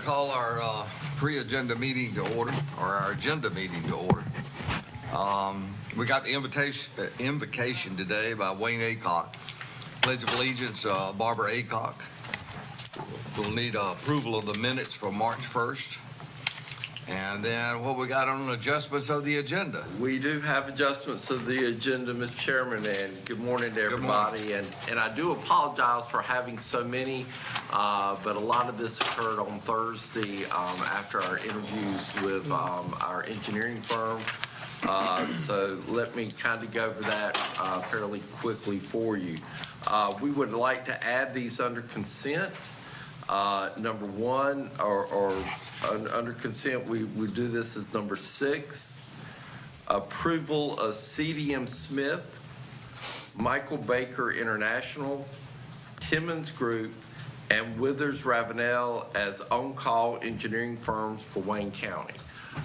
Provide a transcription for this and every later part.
call our pre-agenda meeting to order, or our agenda meeting to order. We got the invocation today by Wayne Aycock. Pledge of Allegiance, Barbara Aycock. We'll need approval of the minutes for March 1st. And then what we got on adjustments of the agenda? We do have adjustments of the agenda, Mr. Chairman, and good morning to everybody. And I do apologize for having so many, but a lot of this occurred on Thursday after our interviews with our engineering firm. So let me kind of go over that fairly quickly for you. We would like to add these under consent. Number one, or under consent, we do this as number 6. Approval of CDM Smith, Michael Baker International, Timmons Group, and Withers Ravenel as on-call engineering firms for Wayne County.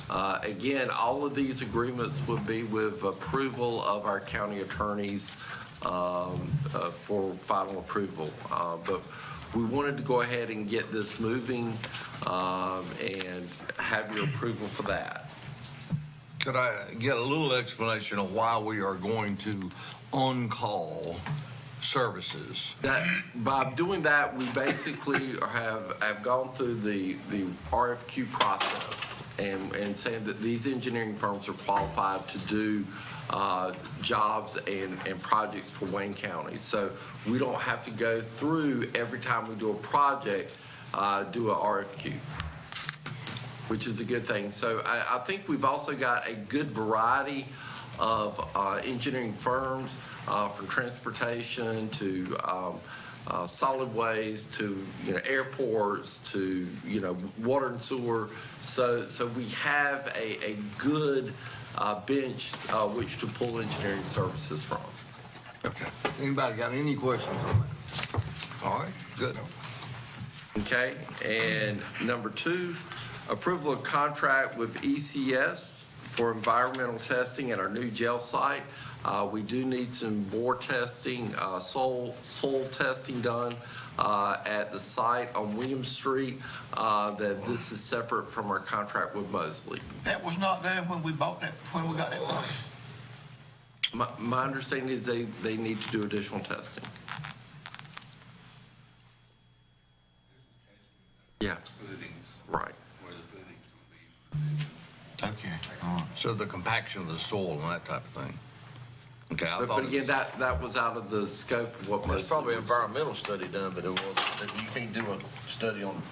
Again, all of these agreements would be with approval of our county attorneys for final approval. But we wanted to go ahead and get this moving and have your approval for that. Could I get a little explanation of why we are going to on-call services? That, by doing that, we basically have gone through the RFQ process and saying that these engineering firms are qualified to do jobs and projects for Wayne County. So we don't have to go through every time we do a project, do a RFQ, which is a good thing. So I think we've also got a good variety of engineering firms from transportation to solid waste to airports to water and sewer. So we have a good bench which to pull engineering services from. Okay. Anybody got any questions on that? All right, good. Okay, and number 2, approval of contract with ECS for environmental testing at our new jail site. We do need some bore testing, soil testing done at the site on William Street. That this is separate from our contract with Mosley. That was not there when we bought that, when we got that one. My understanding is they need to do additional testing. Yeah. Footings. Right. Where the footings will be. Okay, all right. So the compaction of the soil and that type of thing. Okay, I thought But again, that was out of the scope of what Mosley There's probably an was. environmental study done, but it was, you can't do a study on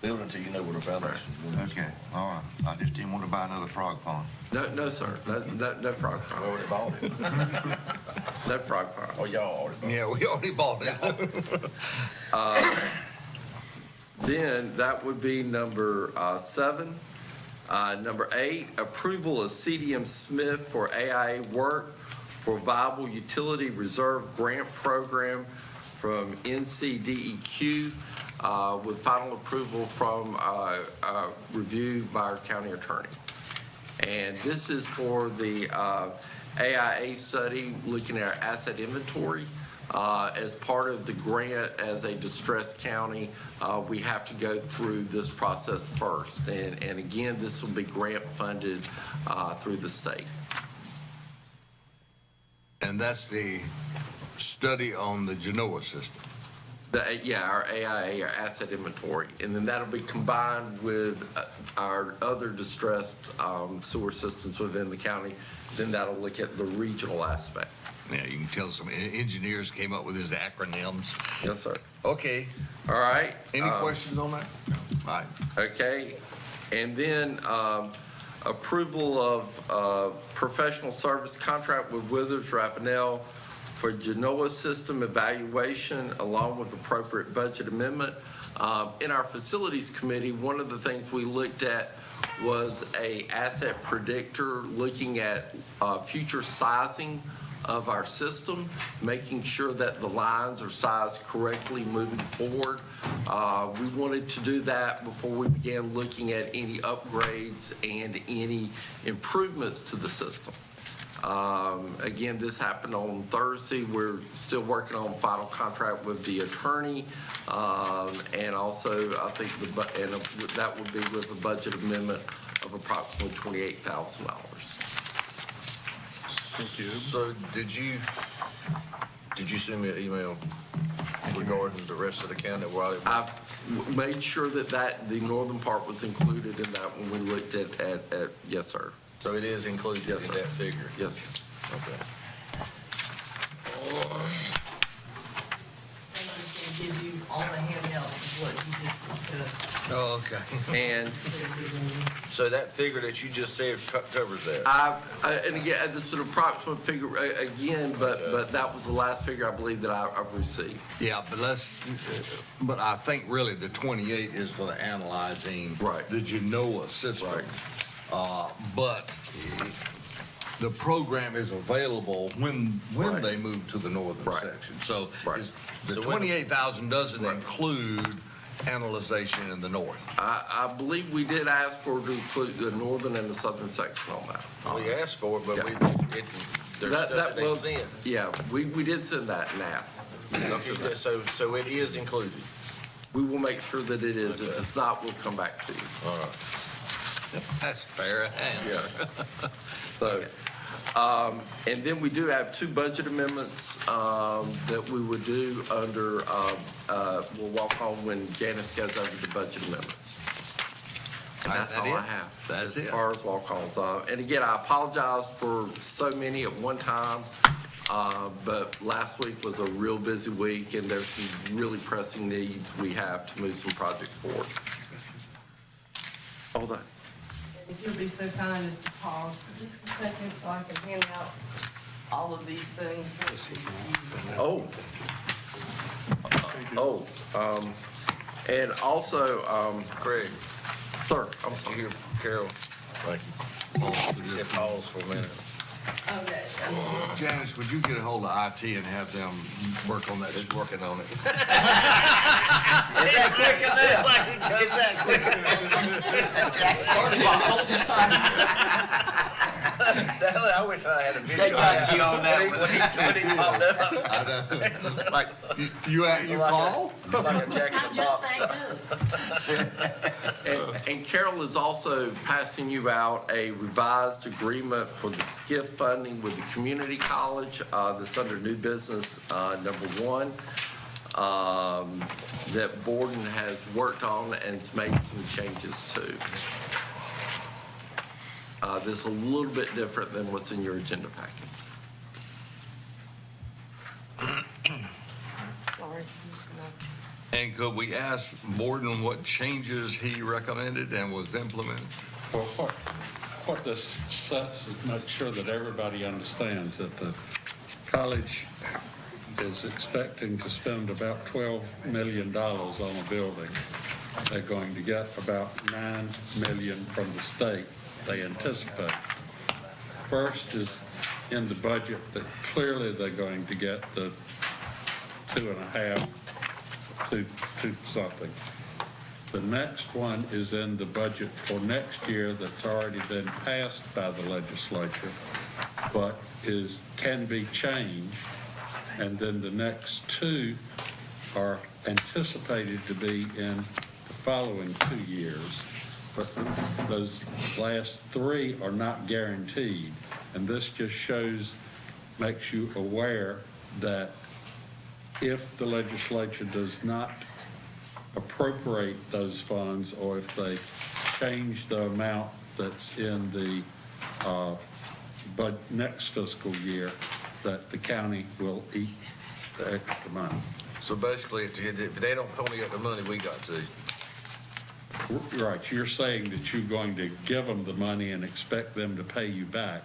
building until you know where the foundation's going. Okay, all right. I just didn't want to buy another frog pond. No, sir. No frog I pond. already bought it. No frog pond. Oh, y'all already bought it. Yeah, we already bought it. Then that would be number 7. Number 8, approval of CDM Smith for AIA work for Viable Utility Reserve Grant Program from Ncdeq with final approval from review by our county attorney. And this is for the AIA study looking at our asset inventory. As part of the grant as a distressed county, we have to go through this process first. And again, this will be grant funded through the state. And that's the study on the Genoa system. Our AIA, our asset inventory. And then that'll be combined with our other distressed sewer systems within the county. Then that'll look at the regional aspect. Yeah, you can tell some engineers came up with his acronyms. Yes, sir. Okay. All right. Any questions on that? No. All right. Okay. And then approval of professional service contract with Withers Ravenel for Genoa system evaluation along with appropriate budget amendment. In our facilities committee, one of the things we looked at was a asset predictor looking at future sizing of our system, making sure that the lines are sized correctly moving forward. We wanted to do that before we began looking at any upgrades and any improvements to the system. Again, this happened on Thursday. We're still working on final contract with the attorney. And also, I think that would be with a budget amendment of approximately $28,000. Thank you. So did you send me an email regarding the rest of the county while it? I made sure that the northern part was included in that when we looked at, yes, sir. So it is included in Yes, sir. that figure? Yes, sir. Okay. I'm just gonna give you all the handouts of what you just discussed. Oh, okay. And So that figure that you just said covers that? and again, this is an approximate figure again, but that was the last figure I believe that I've received. Yeah, but I think really the 28 is for the analyzing. Right. The Genoa system. Right. But the program is available when Right. they move to the northern Right. section. So Right. the So when- 28,000 doesn't Right. include analyzation in the north. I believe we did ask for to include the northern and the southern section on that. We asked for it, but Yeah. there's stuff that they was- sent. Yeah, we did send that and asked. Okay, so it is included? We will make sure that it is. If Okay. it's not, we'll come back to you. All right. That's fair answer. So, and then we do have two budget amendments that we would do under, we'll walk on when Janice goes over the budget amendments. And that's That all I it? have. That's it? As far as walk-ons. And again, I apologize for so many at one time, but last week was a real busy week, and there's some really pressing needs we have to move some projects forward. Hold on. If you'll be so kind as to pause for just a second so I can hand out all of these things. And also, Craig, sir, I'm you sorry. hear Carol? Thank you. You said pause for a minute. Oh, that, Janice, would you get a hold of IT and have them work on that? It's working on it. I wish I had a video. They got you on that one. When he popped up, like You call? a jacket not of just pops. that good. And Carol is also passing you out a revised agreement for the SCIF funding with the community college, that's under new business, number 1, that Borden has worked on and has made some changes to. This is a little bit different than what's in your agenda packet. Sorry, just enough. And could we ask Borden what changes he recommended and was implemented? Well, what this sets is make sure that everybody understands that the college is expecting to spend about $12 million on a building. They're going to get about $9 million from the state, they anticipate. First is in the budget that clearly they're going to get the 2.5 to something. The next one is in the budget for next year that's already been passed by the legislature, but can be changed. And then the next two are anticipated to be in the following 2 years. But those last 3 are not guaranteed. And this just makes you aware that if the legislature does not appropriate those funds, or if they change the amount that's in the next fiscal year, that the county will eat the extra money. So basically, if they don't pony up the money, we got to. Right, you're saying that you're going to give them the money and expect them to pay you back.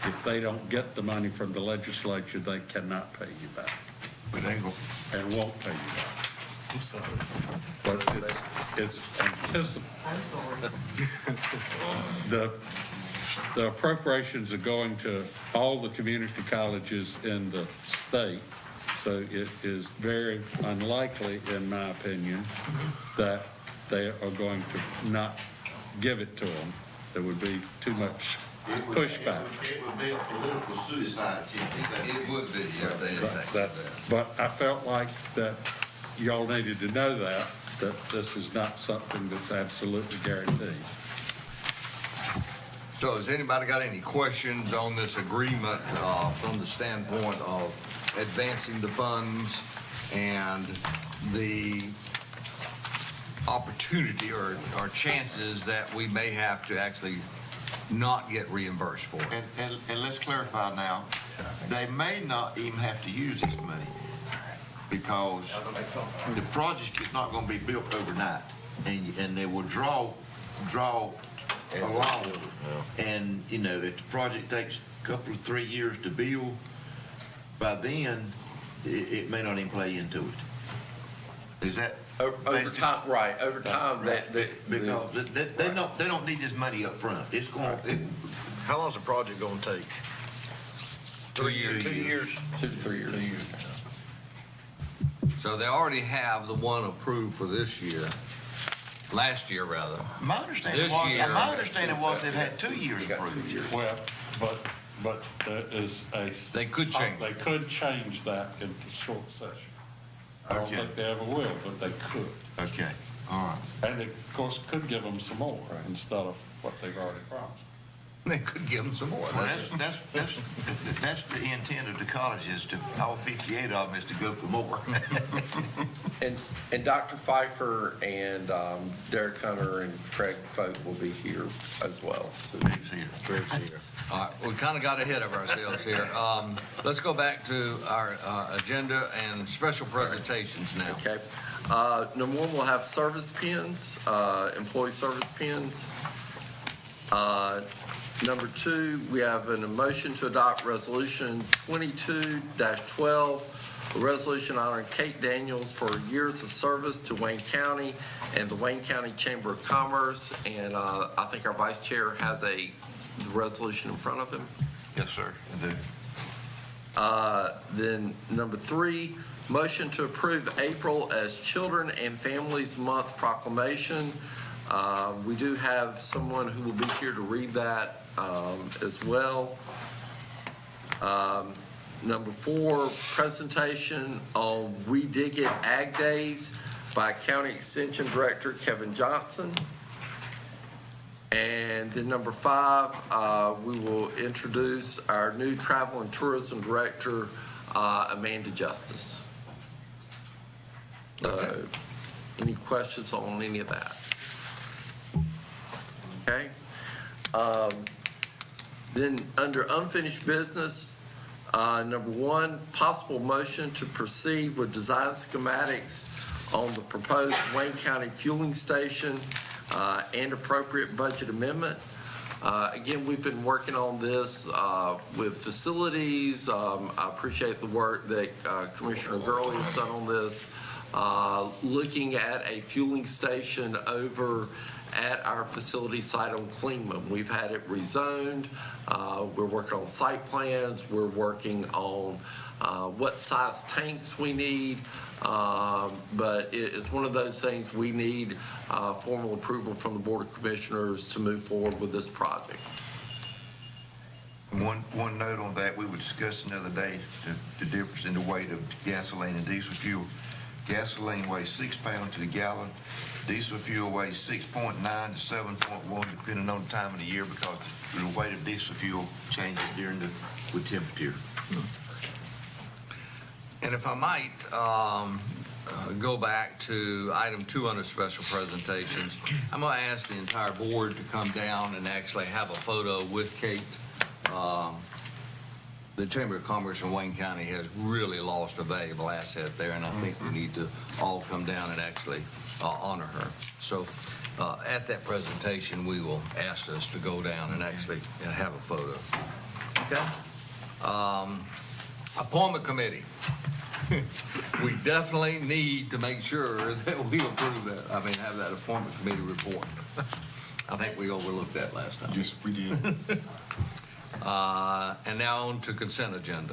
If they don't get the money from the legislature, they cannot pay you back But they go, and won't pay you back. I'm sorry. But it's anticipated. I'm sorry. The appropriations are going to all the community colleges in the state, so it is very unlikely, in my opinion, that they are going to not give it to them. There would be too much pushback. It would be a political suicide attempt. It would be, yeah, they attacked That, that. but I felt like that y'all needed to know that this is not something that's absolutely guaranteed. So has anybody got any questions on this agreement from the standpoint of advancing the funds and the opportunity or chances that we may have to actually not get reimbursed for it? And let's clarify now, they may not even have to use this money because the project is not gonna be built overnight. And they will draw along. And, you know, if the project takes a couple of 3 years to build, by then, it may not even play into it. Is that? Over time, right, over time, Because they don't need this money up front. It's going, How long's the project gonna take? 2 years. 2 years? 2 to 3 years. 2 years. So they already have the one approved for this year, last year rather. my understanding This was, year- they've had 2 years approved. Well, but there is a. They could change it. They could change that in the short session. I don't Okay. think they ever will, but they could. Okay, all right. And they, of course, could give them some more instead of what they've already promised. They could give them some more. Well, that's the intent of the college is to, all 58 of them is to go for more. And Dr. Pfeiffer and Derek Hunter and Craig Folk will be here as well. Greg's here. All right, we kind of got ahead of ourselves here. Let's go back to our agenda and special presentations now. Okay. Number one, we'll have service pins, employee service pins. Number two, we have a motion to adopt Resolution 22-12, a resolution honoring Kate Daniels for years of service to Wayne County and the Wayne County Chamber of Commerce. And I think our vice chair has the resolution in front of him. Yes, sir. Then number three, motion to approve April as Children and Families Month proclamation. We do have someone who will be here to read that as well. Number four, presentation on We Dig It Ag Days by County Extension Director Kevin Johnson. And then number five, we will introduce our new Travel and Director, Amanda Justice. So, any questions on any of that? Okay. Then under unfinished business, number one, possible motion to proceed with design schematics on the proposed Wayne County fueling station and appropriate budget amendment. Again, we've been working on this with facilities. I appreciate the work that Commissioner Gurley has done on this. Looking at a fueling station over at our facility site on Klingman. We've had it rezoned. We're working on site plans. We're working on what size tanks we need. But it is one of those things we need formal approval from the Board of Commissioners to move forward with this project. One note on that, we were discussing the other day, the difference in the weight of gasoline and diesel fuel. Gasoline weighs 6 pounds to the gallon. Diesel fuel weighs 6.9 to 7.1, depending on the time of the year, because the weight of diesel fuel changes with temperature. And if I might go back to item 2 under special presentations, I'm going to ask the entire board to come down and actually have a photo with Kate. The Chamber of Commerce in Wayne County has really lost a valuable asset there, and I think we need to all come down and actually honor her. So at that presentation, we will ask us to go down and actually have a photo. Okay? Appointment committee. We definitely need to make sure that we approve that, have that appointment committee report. I think we overlooked that last time. Yes, we did. And now on to consent agenda.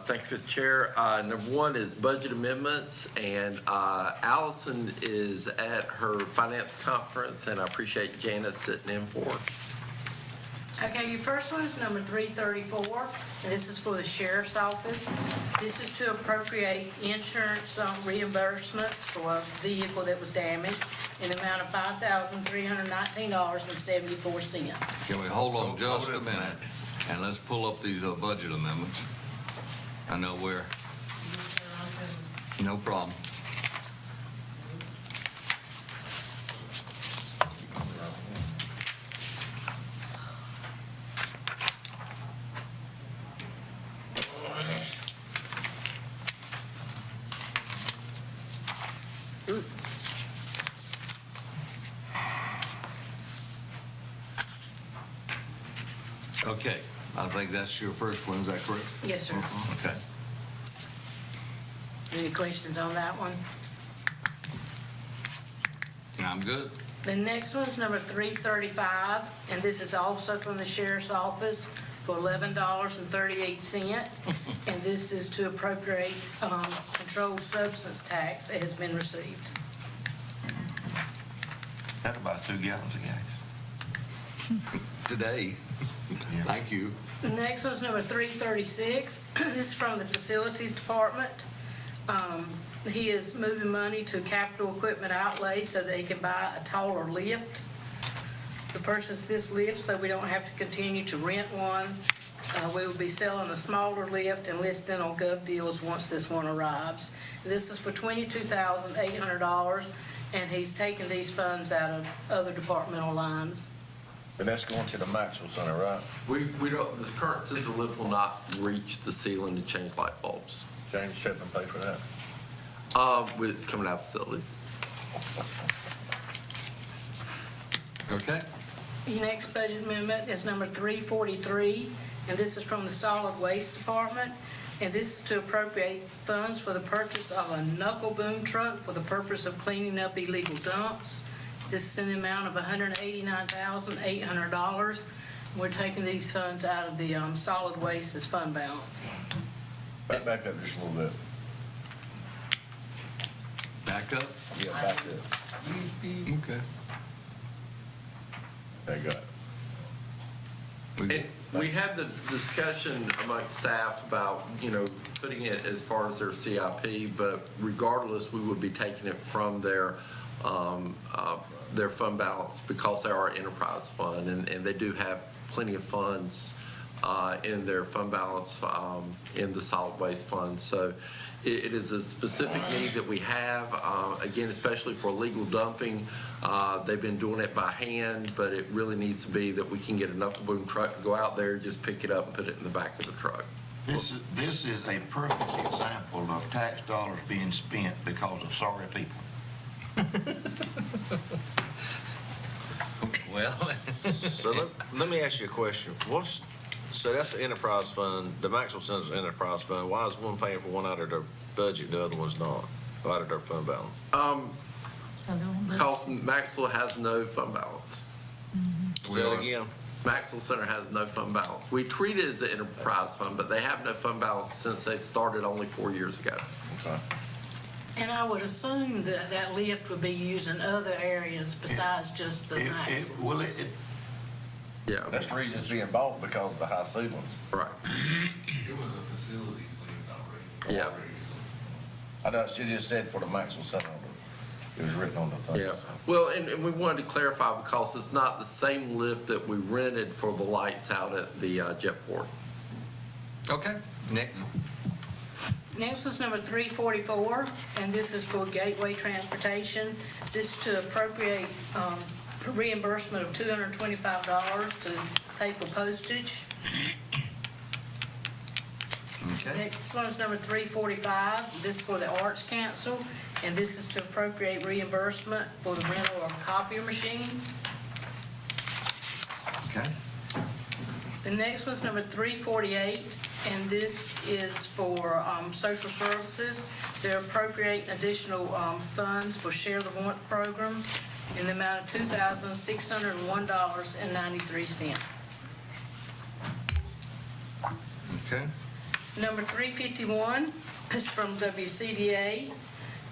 Thank you, Mr. Chair. Number one is budget amendments, and Allison is at her finance conference, and I appreciate Janice sitting in for her. Okay, your first one is number 334, and this is for the sheriff's office. This is to appropriate insurance reimbursements for a vehicle that was damaged in the amount of $5,319.74. Can we hold on just a minute and let's pull up these budget amendments? I know where. No problem. Okay, I think that's your first one, is that correct? Yes, sir. Okay. Any questions on that one? I'm good. The next one's number 335, and this is also from the sheriff's office for $11.38. And this is to appropriate controlled substance tax that has been received. That's about 2 gallons of gas. Today, Yeah. thank you. The next one's number 336. This is from the facilities department. He is moving money to capital equipment outlay so they can buy a taller lift. To purchase this lift so we don't have to continue to rent one. We will be selling a smaller lift and listing on Gov Deals once this one arrives. This is for $22,800, and he's taking these funds out of other departmental lines. And that's going to the Maxwell Center, right? We don't, the current scissor lift will not reach the ceiling to change light bulbs. James Chapman pay for that. It's coming out of facilities. Okay. Your next budget amendment is number 343, and this is from the Solid Waste Department. And this is to appropriate funds for the purchase of a knuckle boom truck for the purpose of cleaning up illegal dumps. This is in the amount of $189,800. We're taking these funds out of the solid waste as fund balance. Back up just a little bit. Back up. Yeah, back up. Okay. There you go. And we had the discussion amongst staff about, putting it as far as their CIP, but regardless, we would be taking it from their fund balance because they are enterprise fund, and they do have plenty of funds in their fund balance in the solid waste fund. So it is a specific need that we have, again, especially for legal dumping. They've been doing it by hand, but it really needs to be that we can get a knuckle boom truck to go out there, just pick it up and put it in the back of the truck. This is a perfect example of tax dollars being spent because of sorry people. Well, So let me ask you a question. So that's the enterprise fund, the Maxwell Center's enterprise fund. Why is one paying for one out of their budget, the other one's not, out of their fund balance? Because Maxwell has no fund balance. Say that again. Maxwell Center has no fund balance. We treat it as an enterprise fund, but they have no fund balance since they've started only 4 years ago. Okay. And I would assume that that lift would be used in other areas besides just the Maxwell. Yeah, That's the reason it's being bought, because of the high ceilings. right. It was a facility cleaned already. Yeah. I know, you just said for the Maxwell Center, it was written on the thing. Yeah, so. well, and we wanted to clarify because it's not the same lift that we rented for the lights out at the jetport. okay, next. Next is number 344, and this is for Gateway Transportation. This is to appropriate reimbursement of $225 to pay for postage. Okay. Next one is number 345. This is for the Arts Council, and this is to appropriate reimbursement for the rental of a copier machine. Okay. The next one's number 348, and this is for social services. They're appropriating additional funds for Share the Want program in the amount of $2,601.93. Okay. Number 351 is from WCDA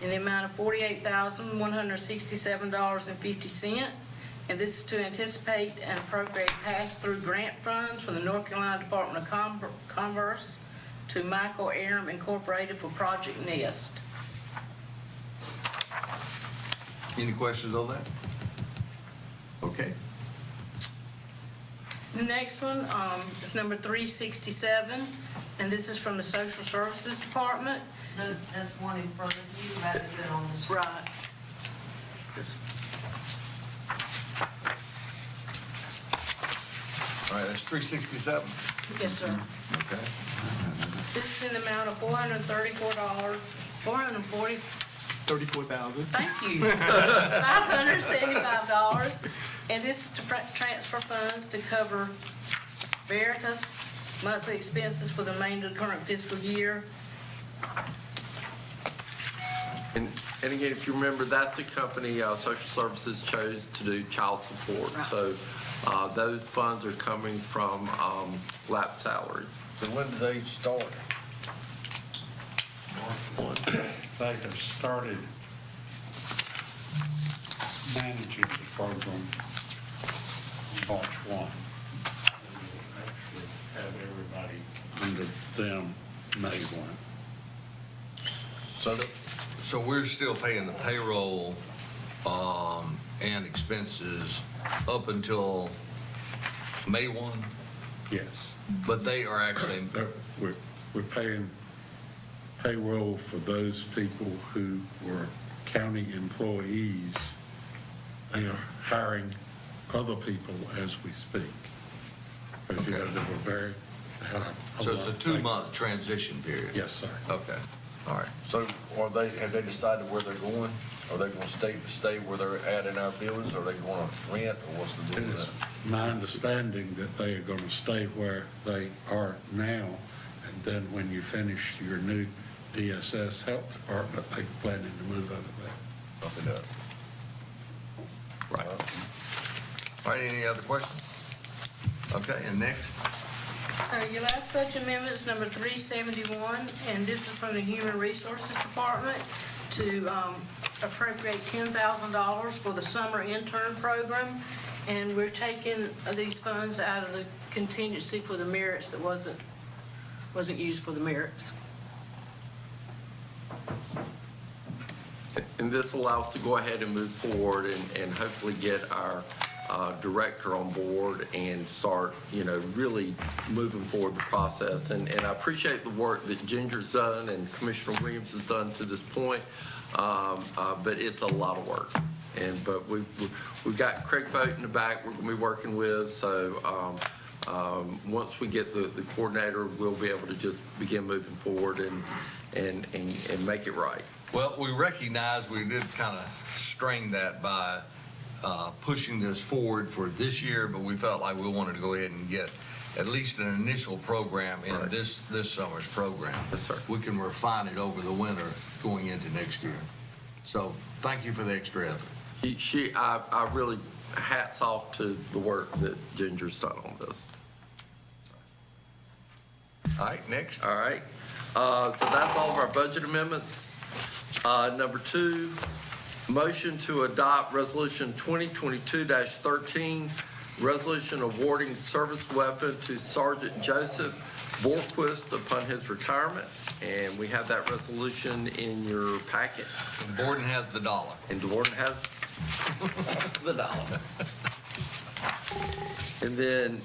in the amount of $48,167.50. And this is to anticipate and appropriate pass-through grant funds from the North Carolina Department of Commerce to Michael Aram Incorporated for Project NEST. Any questions on that? Okay. The next one is number 367, and this is from the Social Services Department. That's one in front of you, rather than on the screen. Right. This- All right, that's 367. Yes, sir. Okay. This is in the amount of $434, 34,000. thank you, $575. And this is to transfer funds to cover Veritas monthly expenses for the remainder of the current fiscal year. And again, if you remember, that's the company Social Services chose to do child support. Right. So those funds are coming from lap salaries. So when do they start? They have started managing the program March 1. And we'll actually have everybody under them May 1. So we're still paying the payroll and expenses up until May 1, Yes. but they are actually, We're paying payroll for those people who were county employees. They are hiring other people as we speak. Because you know, Okay. they were very. so it's a 2-month transition period? Yes, sir. Okay, all right. So have they decided where they're going? Are they gonna stay where they're at in our buildings? Are they gonna rent, or what's the It deal with is that? my understanding that they are going to stay where they are now, and then when you finish your new DSS health department, they're planning to move out of that. Up and up. Right. All right, any other questions? Okay, and next? Your last budget amendment is number 371, and this is from the Human Resources Department to appropriate $10,000 for the summer intern program. And we're taking these funds out of the contingency for the merits that wasn't used for the merits. And this allows us to go ahead and move forward and hopefully get our director on board and start, really moving forward the process. And I appreciate the work that Ginger's done and Commissioner Williams has done to this point, but it's a lot of work. But we've got Craig Vogt in the back we're going to be working with, so once we get the coordinator, we'll be able to just begin moving forward and make it right. Well, we recognize we did kind of strain that by pushing this forward for this year, but we felt like we wanted to go ahead and get at least an initial program in Right. this summer's program. Yes, sir. We can refine it over the winter going into next year. So thank you for the extra effort. I really, hats off to the work that Ginger's done on this. All right, next. All right, so that's all of our budget amendments. Number 2, motion to adopt Resolution 2022-13, resolution awarding service weapon to Sergeant Joseph Borquist upon his retirement. And we have that resolution in your packet. Borden has the dollar. And Gordon has the dollar. And then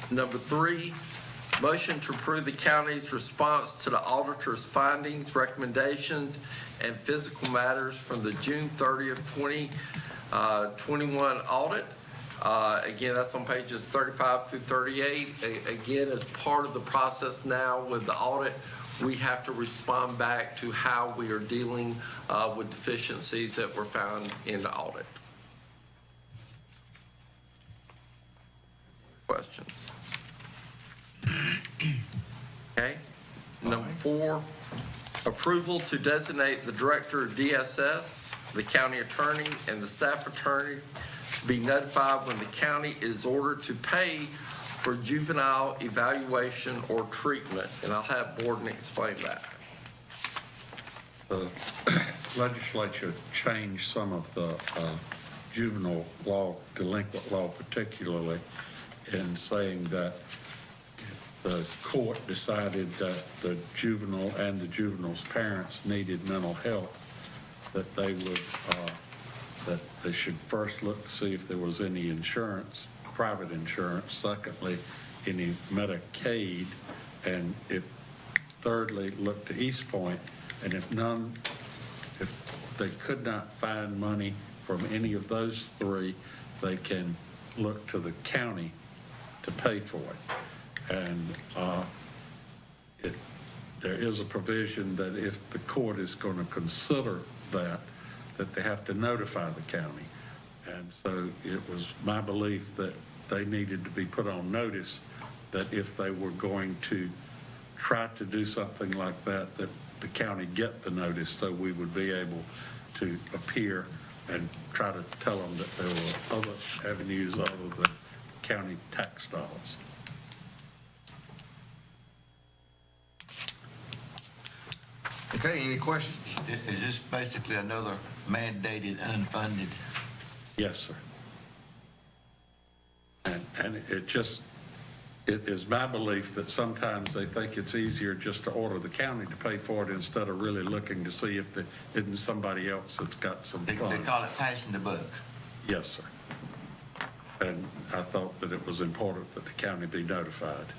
number 3, motion to approve the county's response to the auditor's findings, recommendations, and physical matters from the June 30th, 2021 audit. Again, that's on pages 35 through 38. Again, as part of the process now with the audit, we have to respond back to how we are dealing with deficiencies that were found in the audit. Questions? Okay. Number 4, approval to designate the director of DSS, the county attorney, and the staff attorney to be notified when the county is ordered to pay for juvenile evaluation or treatment. And I'll have Borden explain that. The legislature changed some of the juvenile law, delinquent law particularly, in saying that if the court decided that the juvenile and the juvenile's parents needed mental health, that they would, that they should first look to see if there was any insurance, private insurance, secondly, any Medicaid, and if, thirdly, look to East Point, and if none, if they could not find money from any of those three, they can look to the county to pay for it. And there is a provision that if the court is going to consider that they have to notify the county. And so it was my belief that they needed to be put on notice that if they were going to try to do something like that, that the county get the notice so we would be able to appear and try to tell them that there were other avenues other than county tax dollars. Okay, any questions? Is this basically another mandated unfunded? Yes, sir. And it is my belief that sometimes they think it's easier just to order the county to pay for it instead of really looking to see if there isn't somebody else that's got some They funds. call it passing the buck. Yes, sir. And I thought that it was important that the county be notified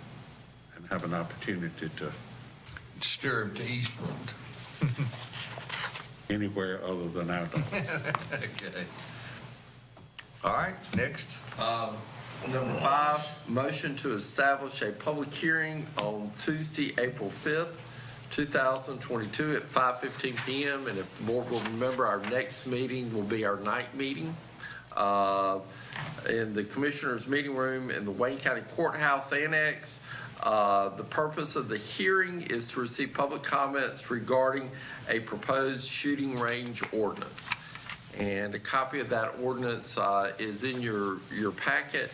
and have an opportunity to Steer him to East Point. anywhere other than our door. Okay. All right, next. Number 5, motion to establish a public hearing on Tuesday, April 5th, 2022 at 5:15 PM. And if the board will remember, our next meeting will be our night meeting in the Commissioners' Meeting Room in the Wayne County Courthouse Annex. The purpose of the hearing is to receive public comments regarding a proposed shooting range ordinance. And a copy of that ordinance is in your packet.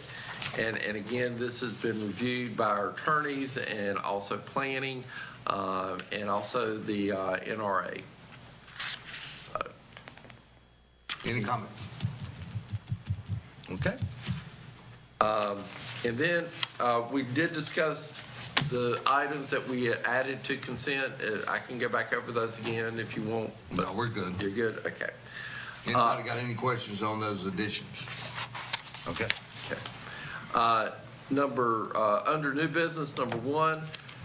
And again, this has been reviewed by our attorneys and also planning and also the NRA. Any comments? Okay. And then we did discuss the items that we added to consent. I can go back over those again if you want. No, we're good. You're good? Okay. Anybody got any questions on those additions? Okay. Under new business, number 1,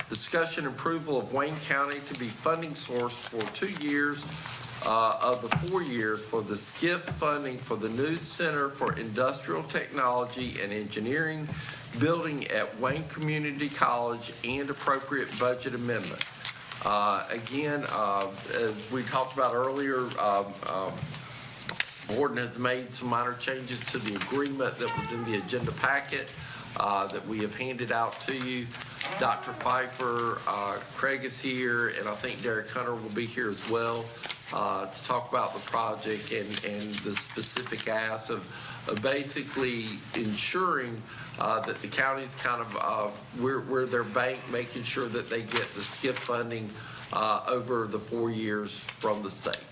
discussion approval of Wayne County to be funding source for 2 years of the 4 years for the SCIF funding for the new Center for Industrial Technology and Engineering building at Wayne Community College and appropriate budget amendment. Again, as we talked about earlier, board has made some minor changes to the agreement that was in the agenda packet that we have handed out to you. Dr. Pfeiffer, Craig is here, and I think Derek Hunter will be here as well to talk about the project and the specific asks of basically ensuring that the county's kind of, we're their bank, making sure that they get the SCIF funding over the 4 years from the state.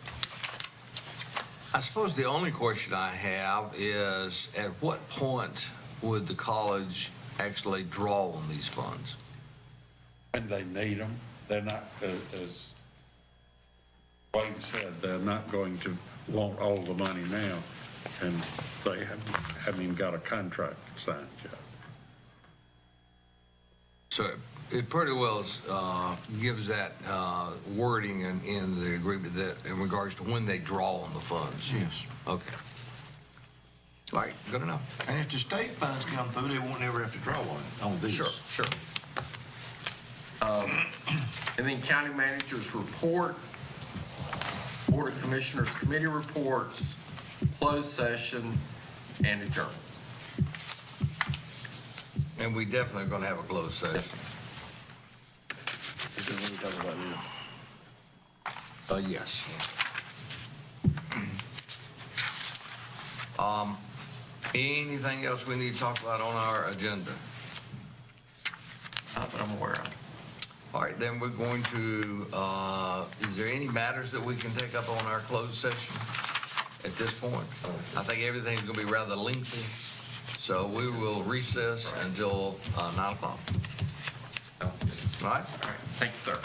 I suppose the only question I have is, at what point would the college actually draw on these funds? And they need them. They're not, as Wayne said, they're not going to want all the money now, and they haven't even got a contract signed yet. So it pretty well gives that wording in the agreement that in regards to when they draw on the funds. Yes. Okay. All right, good enough. And if the state funds come through, they won't ever have to draw on these. Sure. And then county managers report, board of commissioners committee reports, closed session, and adjourn. And we definitely are going to have a closed session. Is it what we're talking about now? Yes. Anything else we need to talk about on our agenda? Not that I'm aware of. All right, then we're going to, is there any matters that we can take up on our closed session? at this point. I think everything's gonna be rather lengthy, so we will recess until 9 o'clock. All right? All right, thank you, sir.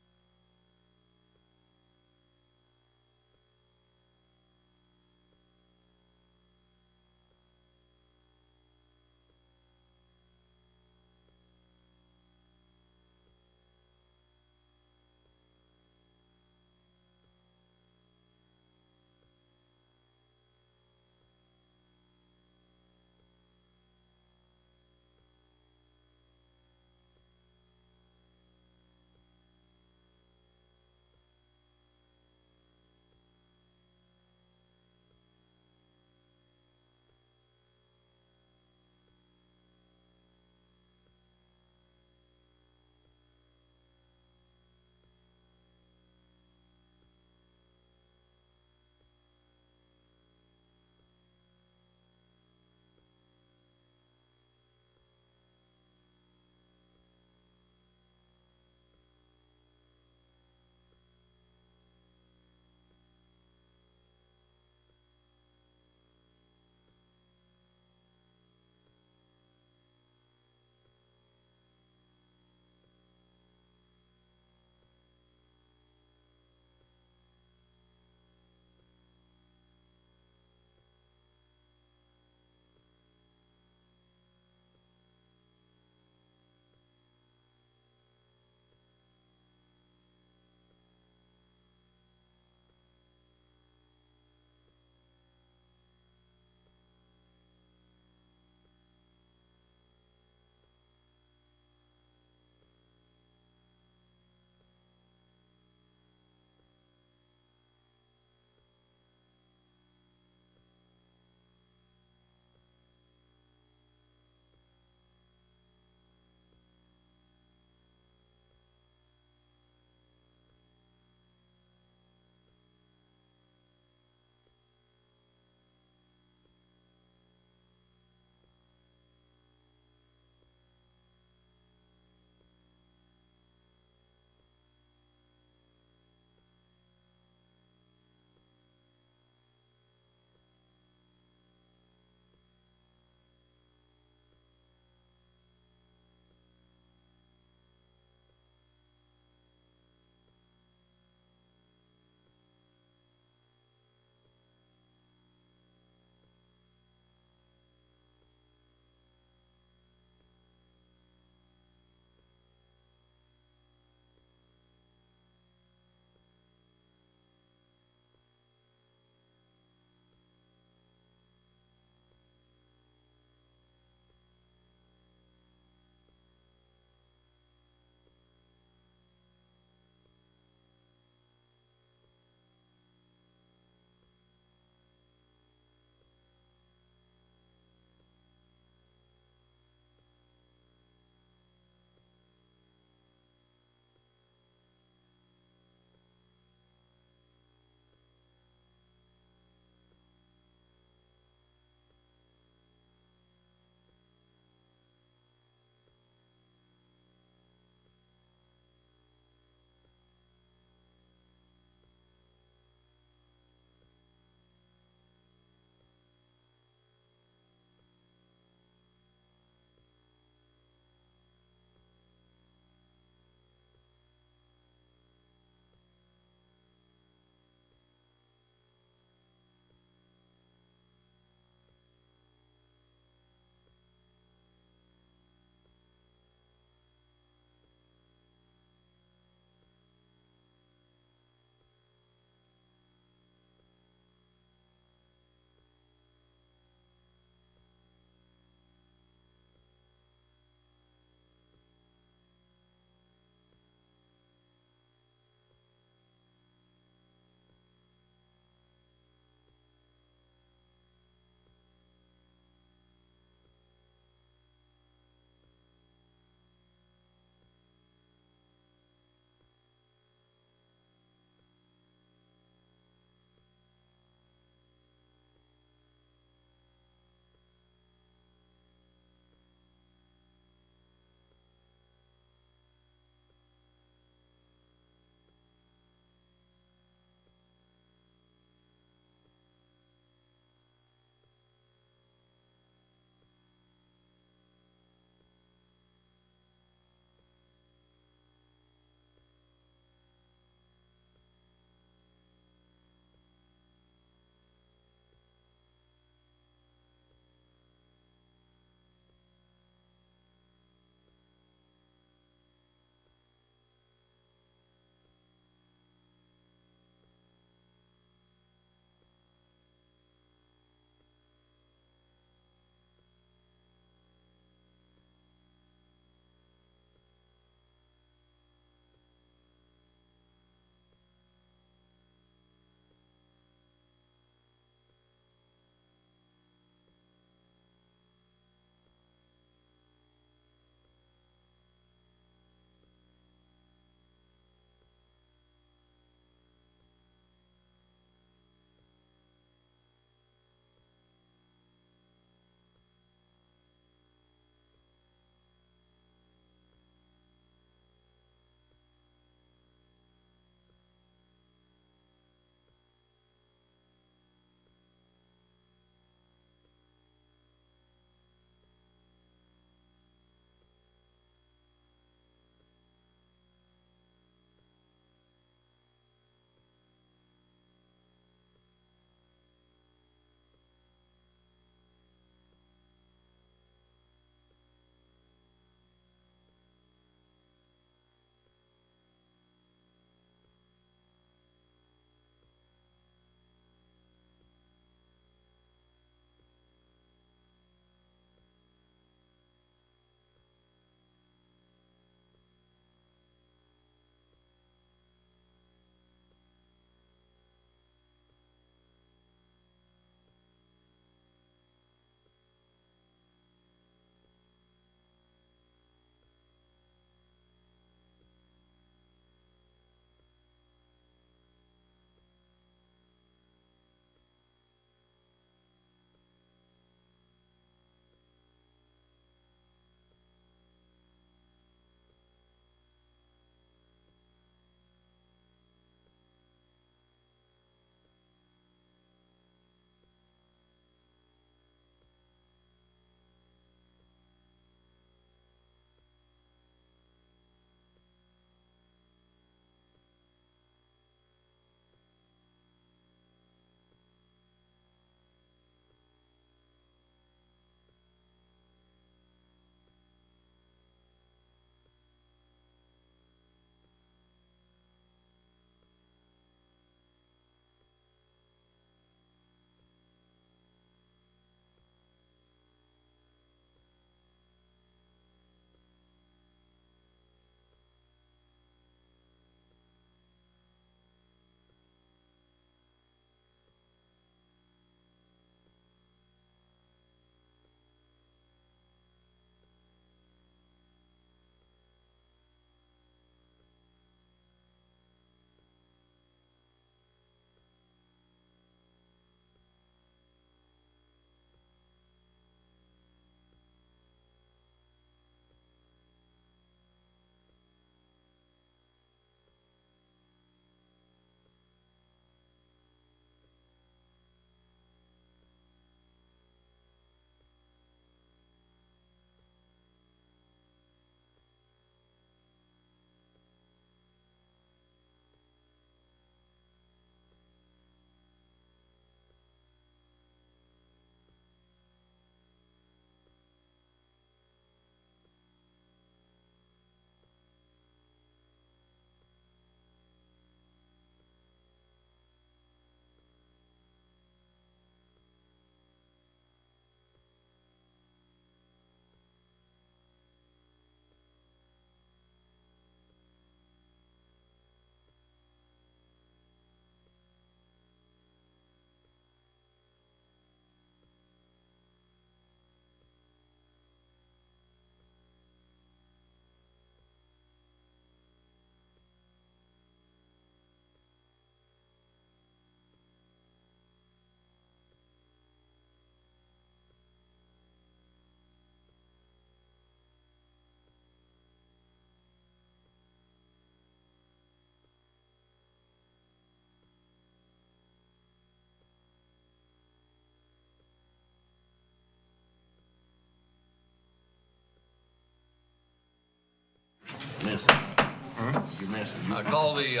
I call the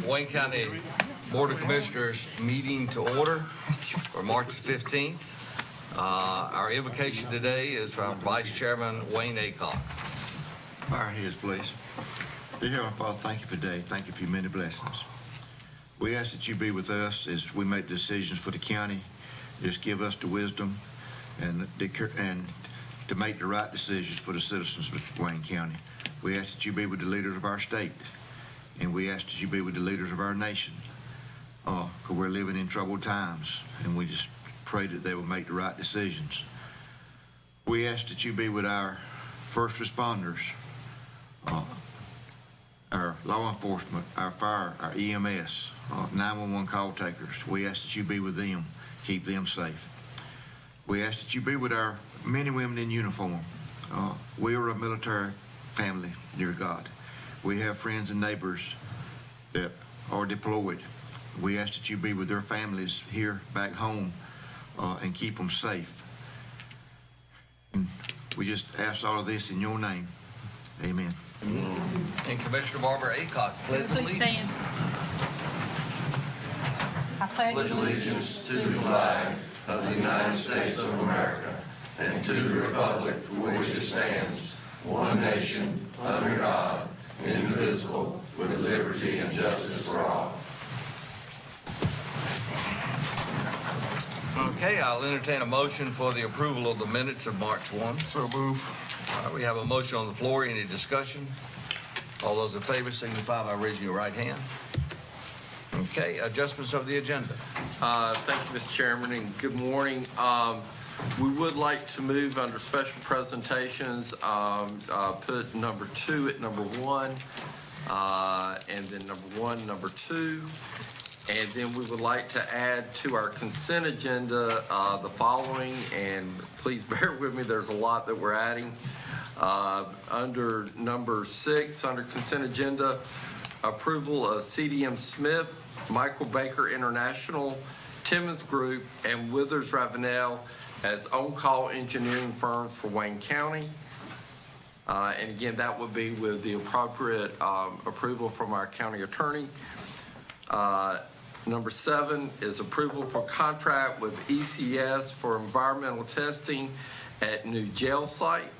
Wayne County Board of Commissioners meeting to order for March 15th. Our invocation today is from Vice Chairman Wayne Aycock. Bow our heads, please. Dear Heavenly Father, thank you for today. Thank you for your many blessings. We ask that you be with us as we make decisions for the county. Just give us the wisdom and to make the right decisions for the citizens of Wayne County. We ask that you be with the leaders of our state, and we ask that you be with the leaders of our nation, because we're living in troubled times, and we just pray that they will make the right decisions. We ask that you be with our first responders, our law enforcement, our fire, our EMS, 911 call takers. We ask that you be with them, keep them safe. We ask that you be with our men and women in uniform. We are a military family, dear God. We have friends and neighbors that are deployed. We ask that you be with their families here back home and keep them safe. And we just ask all of this in your name. Amen. And Commissioner Barbara Aycock, pledge Please allegiance. stand. I pledge Allegiance to the flag of the United States of America and to the republic for which it stands, one nation, under God, indivisible, with liberty and justice for all. Okay, I'll entertain a motion for the approval of the minutes of March 1. So move. All right, we have a motion on the floor. Any discussion? All those in favor signify by raising your right hand. Okay, adjustments of the agenda. Thank you, Mr. Chairman, and good morning. We would like to move under special presentations, put number 2 at number 1, and then number 1, number 2. And then we would like to add to our consent agenda the following, and please bear with me, there's a lot that we're adding. Under number 6, under consent agenda, approval of CDM Smith, Michael Baker International, Timmons Group, and Withers Ravenel as on-call engineering firms for Wayne County. And again, that would be with the appropriate approval from our county attorney. Number 7 is approval for contract with ECS for environmental testing at new jail site.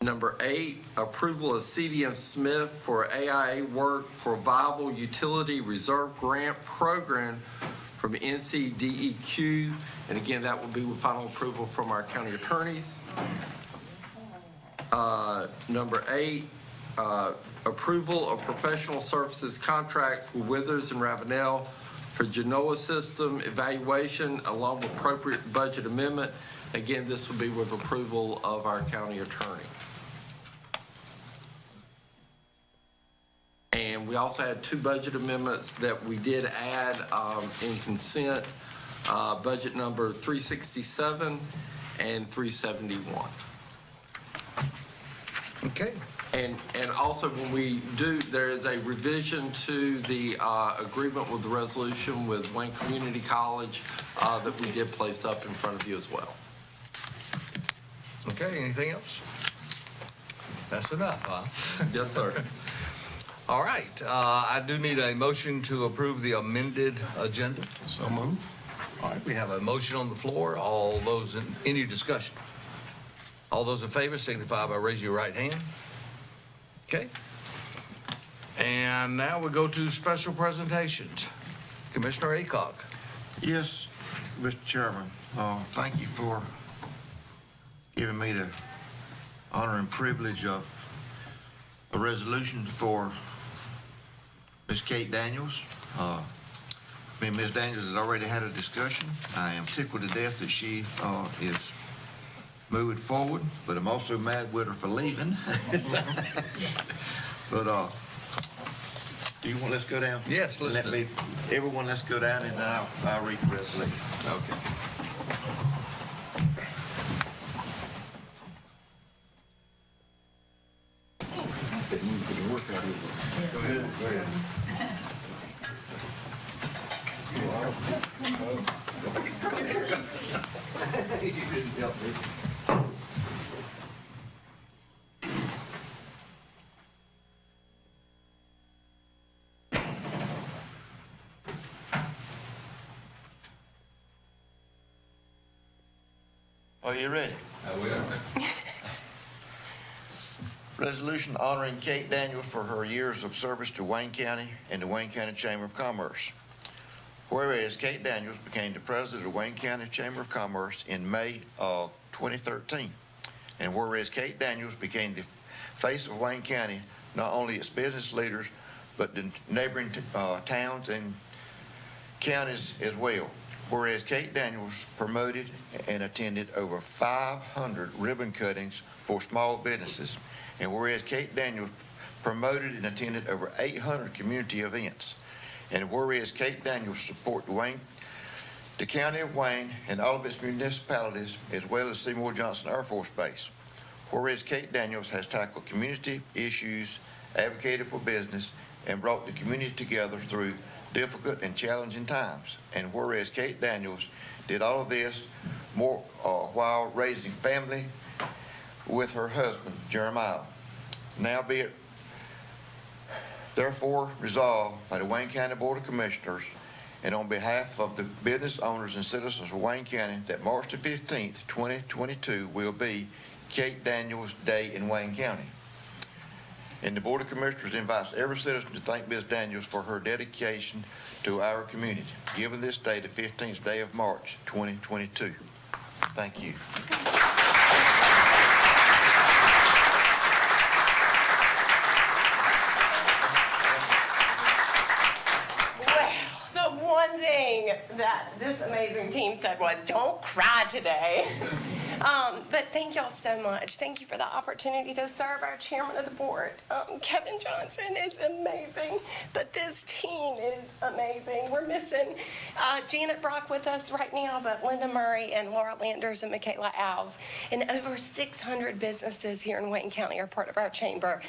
Number 8, approval of CDM Smith for AIA work for Viable Utility Reserve Grant Program from Ncdeq. And again, that will be with final approval from our county attorneys. Number 8, approval of professional services contracts with Withers and Ravenel for Genoa system evaluation along with appropriate budget amendment. Again, this will be with approval of our county attorney. And we also had 2 budget amendments that we did add in consent, budget number 367 and 371. Okay. And also when we do, there is a revision to the agreement with the resolution with Wayne Community College that we did place up in front of you as well. Okay, anything else? That's enough, huh? Yes, sir. All right, I do need a motion to approve the amended agenda. So move. All right, we have a motion on the floor. All those in, any discussion? All those in favor signify by raising your right hand. Okay. And now we go to special presentations. Commissioner Aycock. Yes, Mr. Chairman, thank you for giving me the honor and privilege of a resolution for Ms. Kate Daniels. Me and Ms. Daniels has already had a discussion. I am tickled to death that she is moving forward, but I'm also mad with her for leaving. But do you want, let's go down? Yes, let's Let do me, everyone, let's go down and I'll read the resolution. Okay. Are you ready? We are. Resolution honoring Kate Daniels for her years of service to Wayne County and the Wayne County Chamber of Commerce. Whereas Kate Daniels became the president of Wayne County Chamber of Commerce in May of 2013. And whereas Kate Daniels became the face of Wayne County, not only its business leaders, but the neighboring towns and counties as well. Whereas Kate Daniels promoted and attended over 500 ribbon cuttings for small businesses. And whereas Kate Daniels promoted and attended over 800 community events. And whereas Kate Daniels support the County of Wayne and all of its municipalities, as well as Seymour Johnson Air Force Base. Whereas Kate Daniels has tackled community issues, advocated for business, and brought the community together through difficult and challenging times. And whereas Kate Daniels did all of this more while raising family with her husband, Jeremiah. Now be it therefore resolved by the Wayne County Board of Commissioners and on behalf of the business owners and citizens of Wayne County that March the 15th, 2022 will be Kate Daniels Day in Wayne County. And the Board of Commissioners invites every citizen to thank Ms. Daniels for her dedication to our community, given this day, the 15th day of March, 2022. Thank you. The one thing that this amazing team said was, don't cry today. But thank y'all so much. Thank you for the opportunity to serve our chairman of the board. Kevin Johnson is amazing, but this team is amazing. We're missing Janet Brock with us right now, but Linda Murray and Laura Landers and Michaela Alves, and over 600 businesses here in Wayne County are part of our chamber.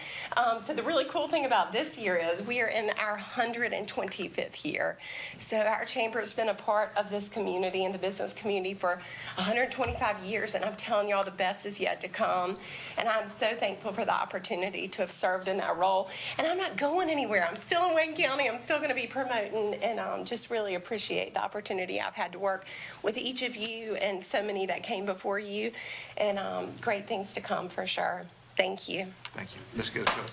So the really cool thing about this year is we are in our 125th year. So our chamber has been a part of this community and the business community for 125 years, and I'm telling y'all the best is yet to come. And I'm so thankful for the opportunity to have served in that role. And I'm not going anywhere. I'm still in Wayne County. I'm still going to be promoting, and just really appreciate the opportunity I've had to work with each of you and so many that came before you, and great things to come for sure. Thank you. Thank you. Let's get it going.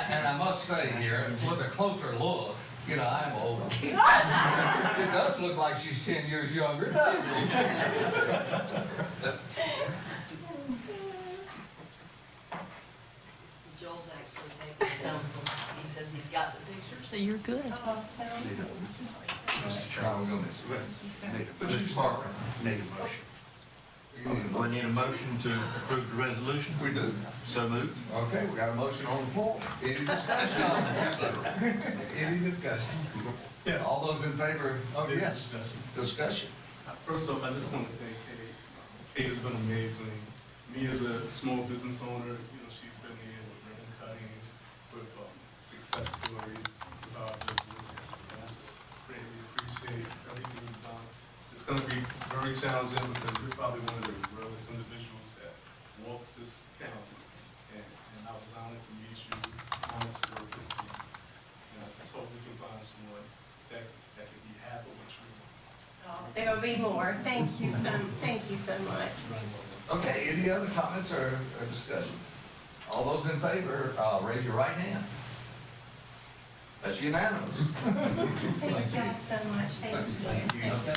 And I must say here, with a closer look, you know, I'm old. It does look like she's 10 years younger, doesn't it? Joel's actually taking some from, he says he's got the picture, so you're good. Mr. Parker. Need a motion. We need a motion to approve the resolution? We do. So moved. Okay, we got a motion on the floor. Any discussion? Any discussion? Yes. All those in favor? Oh, yes. Discussion. First off, I just want to thank Kate. Kate has been amazing. Me as a small business owner, you know, she's been here with ribbon cuttings, with success stories, with our business. And I just greatly appreciate everything you've done. It's going to be very challenging because you're probably one of the realest individuals that walks this county. And I was honored to meet you, honored to work with you. And I just hope we can find someone that can be half of what you want. There'll be more. Thank you so much. Okay, any other comments or discussion? All those in favor, raise your right hand. That's unanimous. Thank y'all so much. Thank you. Okay.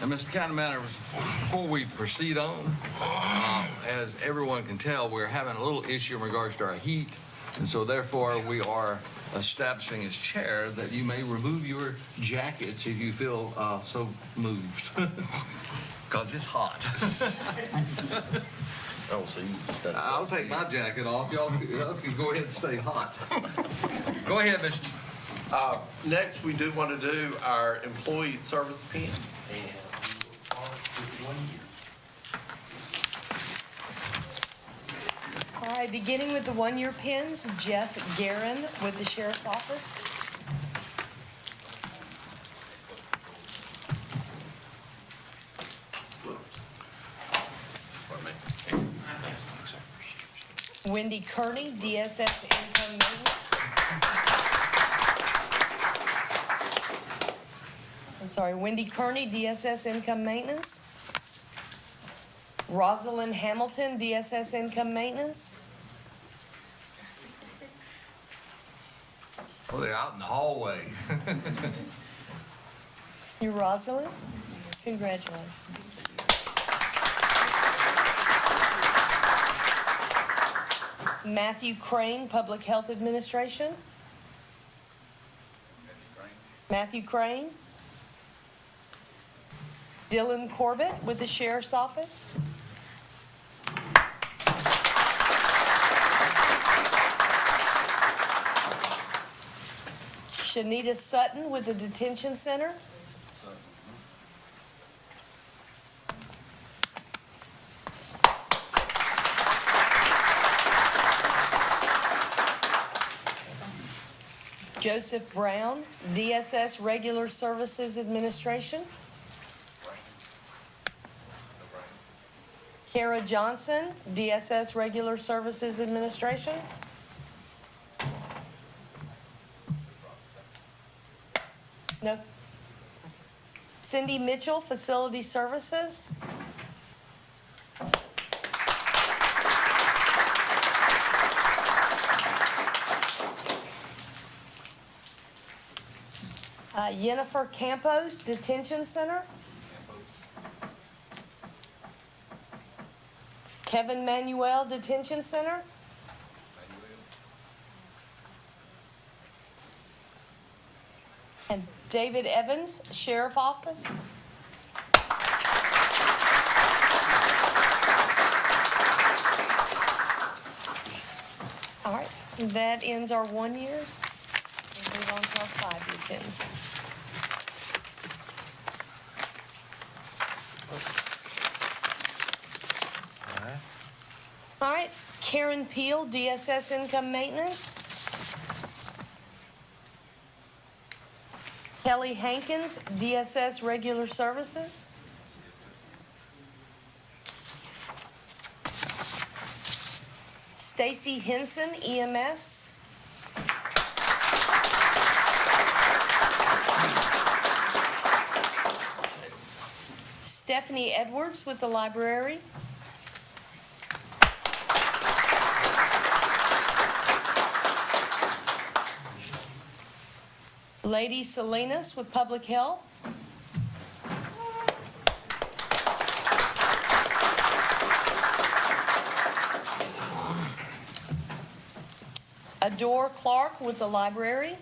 And Mr. County Manager, before we proceed on, as everyone can tell, we're having a little issue in regards to our heat. And so therefore, we are establishing as chair that you may remove your jackets if you feel so moved. Because it's hot. Oh, so you just that. I'll take my jacket off. Y'all can go ahead and stay hot. Go ahead, Mr. Next, we do want to do our employee service pins, and we will start with 1 year. All right, beginning with the one-year pins, Jeff Guerin with the Sheriff's Office. Wendy Kearney, DSS Income Maintenance. I'm sorry, Wendy Kearney, DSS Income Maintenance. Rosalind Hamilton, DSS Income Maintenance. Oh, they're out in the hallway. You Rosalind? Congratulations. Matthew Crane, Public Health Administration. Matthew Crane. Dylan Corbett with the Sheriff's Office. Shanita Sutton with the Detention Center. Joseph Brown, DSS Regular Services Administration. Kara Johnson, DSS Regular Services Administration. No. Cindy Mitchell, Facility Services. Jennifer Campos, Detention Center. Kevin Manuel, Detention Center. And David Evans, Sheriff Office. All right, that ends our 1 years. We'll move on to our 5-year pins. All right, Karen Peel, DSS Income Maintenance. Kelly Hankins, DSS Regular Services. Stacy Henson, EMS. Stephanie Edwards with the library. Lady Salinas with Public Health. Adore Clark with the library.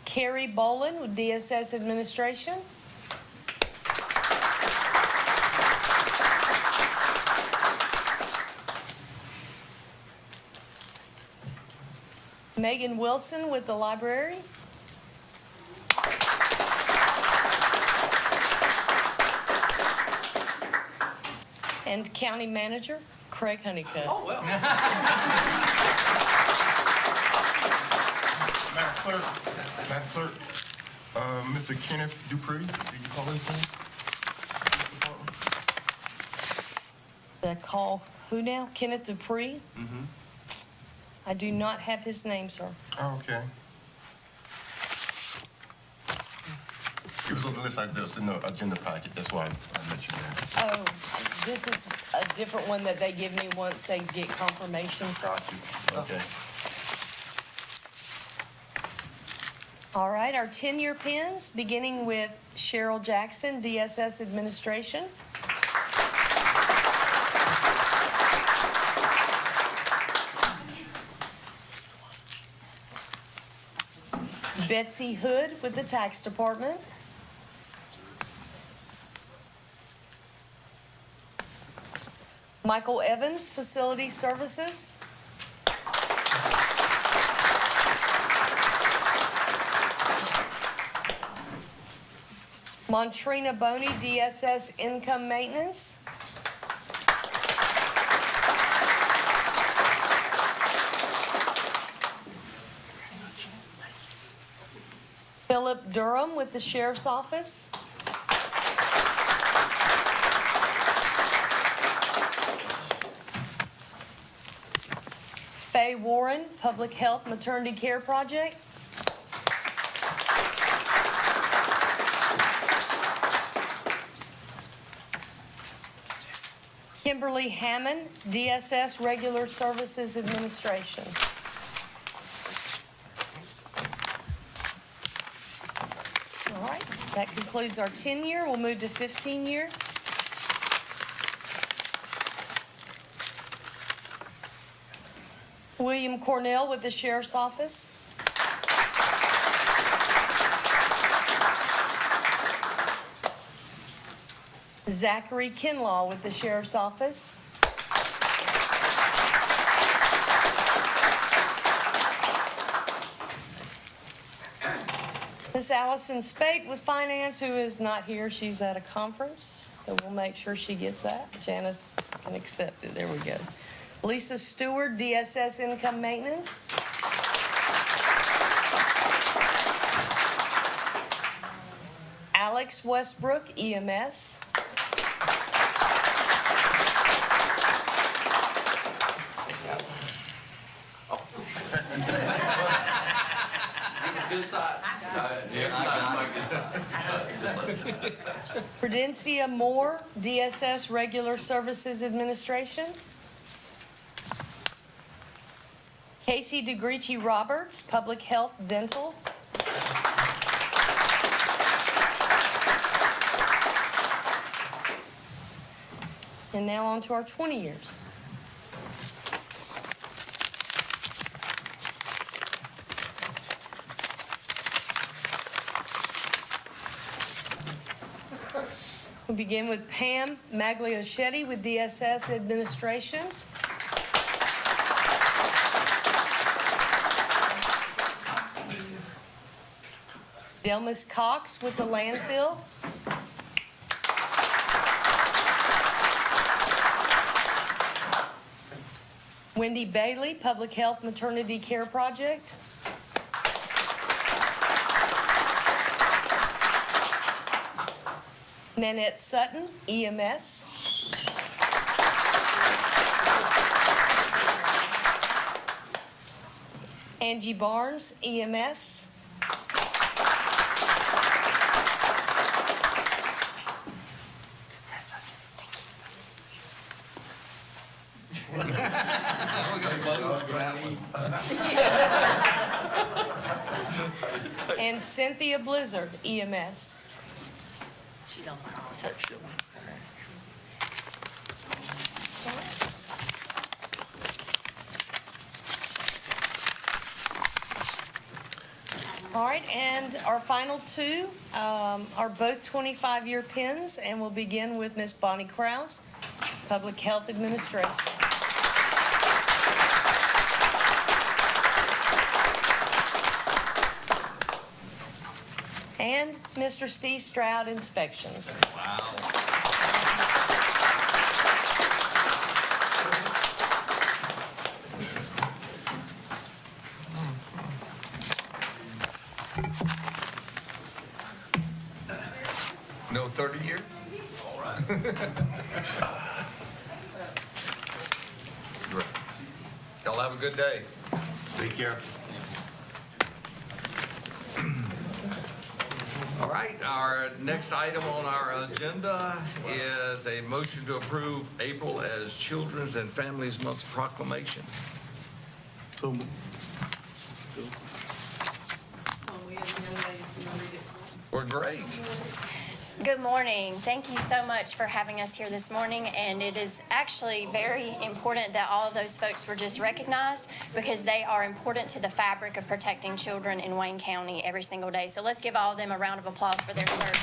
Carrie Bolin with DSS Administration. Megan Wilson with the library. And County Manager Craig Honeycutt. Oh, well. Madam Clerk, Mr. Kenneth Dupree, did you call his name? Did I call who now? Kenneth Dupree? Mm-hmm. I do not have his name, sir. Oh, okay. It was on the list like this in the agenda packet, that's why I let you know. Oh, this is a different one that they give me once they get confirmation, sir. Okay. All right, our 10-year pins, beginning with Cheryl Jackson, DSS Administration. Betsy Hood with the Tax Department. Michael Evans, Facility Services. Montrina Boney, DSS Income Maintenance. Philip Durham with the Sheriff's Office. Faye Warren, Public Health Maternity Care Project. Kimberly Hammond, DSS Regular Services Administration. All right, that concludes our 10-year. We'll move to 15-year. William Cornell with the Sheriff's Office. Zachary Kinlaw with the Sheriff's Office. Miss Allison Spate with Finance, who is not here. She's at a conference, so we'll make sure she gets that. Janice can accept it. There we go. Lisa Stewart, DSS Income Maintenance. Alex Westbrook, EMS. Good side. Every side's my good side. Prudencia Moore, DSS Regular Services Administration. Casey DeGricci Roberts, Public Health Dental. And now on to our 20 years. We'll begin with Pam Magliochetti with DSS Administration. Delmas Cox with the landfill. Wendy Bailey, Public Health Maternity Care Project. Nanette Sutton, EMS. Angie Barnes, EMS. And Cynthia Blizzard, EMS. All right, and our final two are both 25-year pins, and we'll begin with Miss Bonnie Krause, Public Health Administration. And Mr. Steve Stroud, Inspections. Wow. No 30-year? All right. Great. Y'all have a good day. Take care. All right, our next item on our agenda is a motion to approve April as Children's and Families Month proclamation. We're great. Good morning. Thank you so much for having us here this morning, and it is actually very important that all of those folks were just recognized because they are important to the fabric of protecting children in Wayne County every single day. So let's give all of them a round of applause for their service.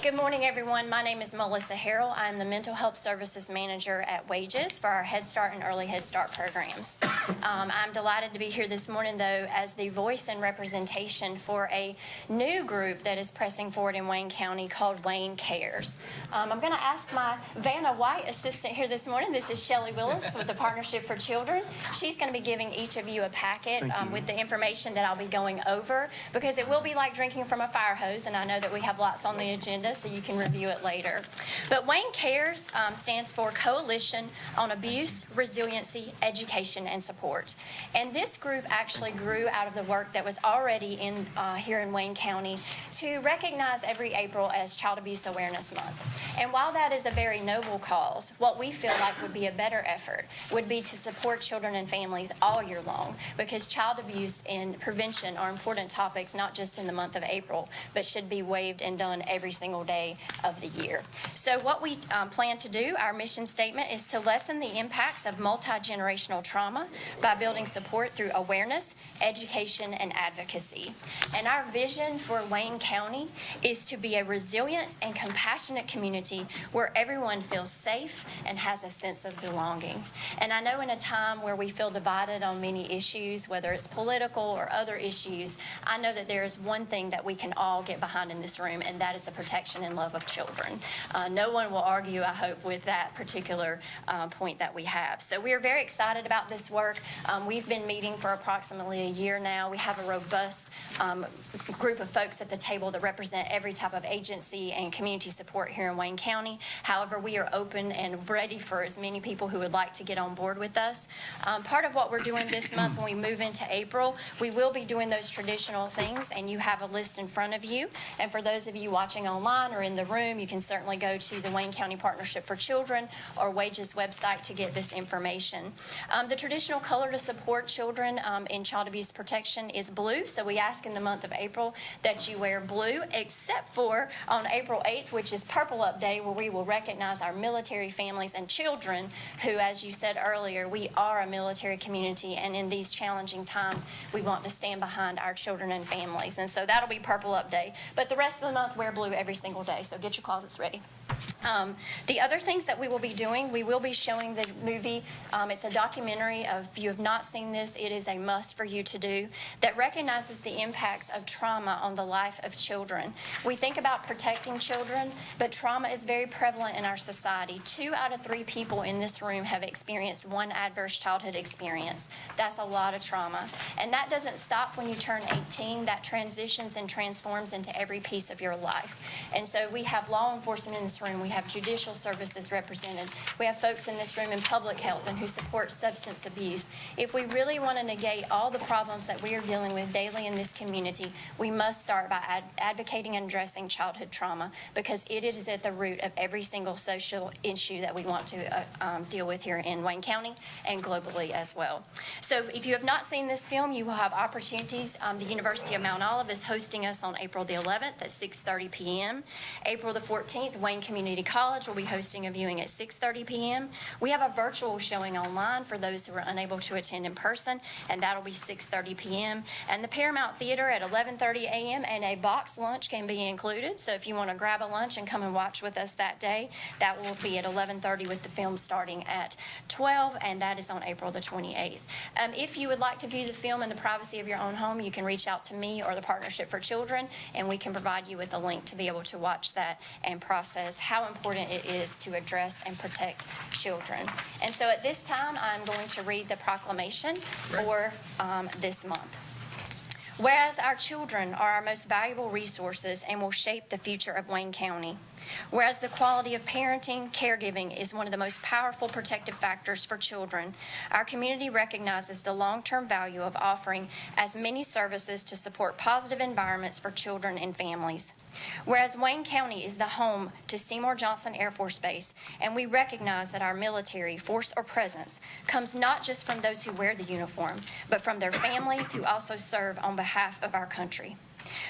Good morning, everyone. My name is Melissa Harrell. I'm the Mental Health Services Manager at Wages for our Head Start and Early Head Start programs. I'm delighted to be here this morning, though, as the voice and representation for a new group that is pressing forward in Wayne County called Wayne Cares. I'm going to ask my Vanna White assistant here this morning. This is Shelley Willis with the Partnership for Children. She's going to be giving each of you a packet with the information that I'll be going over, because it will be like drinking from a fire hose, and I know that we have lots on the agenda, so you can review it later. But Wayne Cares stands for Coalition on Abuse, Resiliency, Education, and Support. And this group actually grew out of the work that was already in here in Wayne County to recognize every April as Child Abuse Awareness Month. And while that is a very noble cause, what we feel like would be a better effort would be to support children and families all year long, because child abuse and prevention are important topics, not just in the month of April, but should be waived and done every single day of the year. So what we plan to do, our mission statement, is to lessen the impacts of multi-generational trauma by building support through awareness, education, and advocacy. And our vision for Wayne County is to be a resilient and compassionate community where everyone feels safe and has a sense of belonging. And I know in a time where we feel divided on many issues, whether it's political or other issues, I know that there is one thing that we can all get behind in this room, and that is the protection and love of children. No one will argue, I hope, with that particular point that we have. So we are very excited about this work. We've been meeting for approximately a year now. We have a robust group of folks at the table that represent every type of agency and community support here in Wayne County. However, we are open and ready for as many people who would like to get on board with us. Part of what we're doing this month when we move into April, we will be doing those traditional things, and you have a list in front of you. And for those of you watching online or in the room, you can certainly go to the Wayne County Partnership for Children or Wages website to get this information. The traditional color to support children in child abuse protection is blue, so we ask in the month of April that you wear blue, except for on April 8th, which is Purple Up Day, where we will recognize our military families and children who, as you said earlier, we are a military community, and in these challenging times, we want to stand behind our children and families. And so that'll be Purple Up Day. But the rest of the month, wear blue every single day, so get your closets ready. The other things that we will be doing, we will be showing the movie. It's a documentary. If you have not seen this, it is a must for you to do, that recognizes the impacts of trauma on the life of children. We think about protecting children, but trauma is very prevalent in our society. 2 out of 3 people in this room have experienced one adverse childhood experience. That's a lot of trauma. And that doesn't stop when you turn 18. That transitions and transforms into every piece of your life. And so we have law enforcement in this room. We have judicial services represented. We have folks in this room in public health and who support substance abuse. If we really want to negate all the problems that we are dealing with daily in this community, we must start by advocating and addressing childhood trauma, because it is at the root of every single social issue that we want to deal with here in Wayne County and globally as well. So if you have not seen this film, you will have opportunities. The University of Mount Olive is hosting us on April the 11th at 6:30 p.m. April the 14th, Wayne Community College will be hosting a viewing at 6:30 p.m. We have a virtual showing online for those who are unable to attend in person, and that'll be 6:30 p.m. And the Paramount Theater at 11:30 a.m. and a box lunch can be included. So if you want to grab a lunch and come and watch with us that day, that will be at 11:30 with the film starting at 12, and that is on April the 28th. If you would like to view the film in the privacy of your own home, you can reach out to me or the Partnership for Children, and we can provide you with a link to be able to watch that and process how important it is to address and protect children. And so at this time, I'm going to read the proclamation for this month. Whereas our children are our most valuable resources and will shape the future of Wayne County. Whereas the quality of parenting, caregiving is one of the most powerful protective factors for children, our community recognizes the long-term value of offering as many services to support positive environments for children and families. Whereas Wayne County is the home to Seymour Johnson Air Force Base, and we recognize that our military force or presence comes not just from those who wear the uniform, but from their families who also serve on behalf of our country.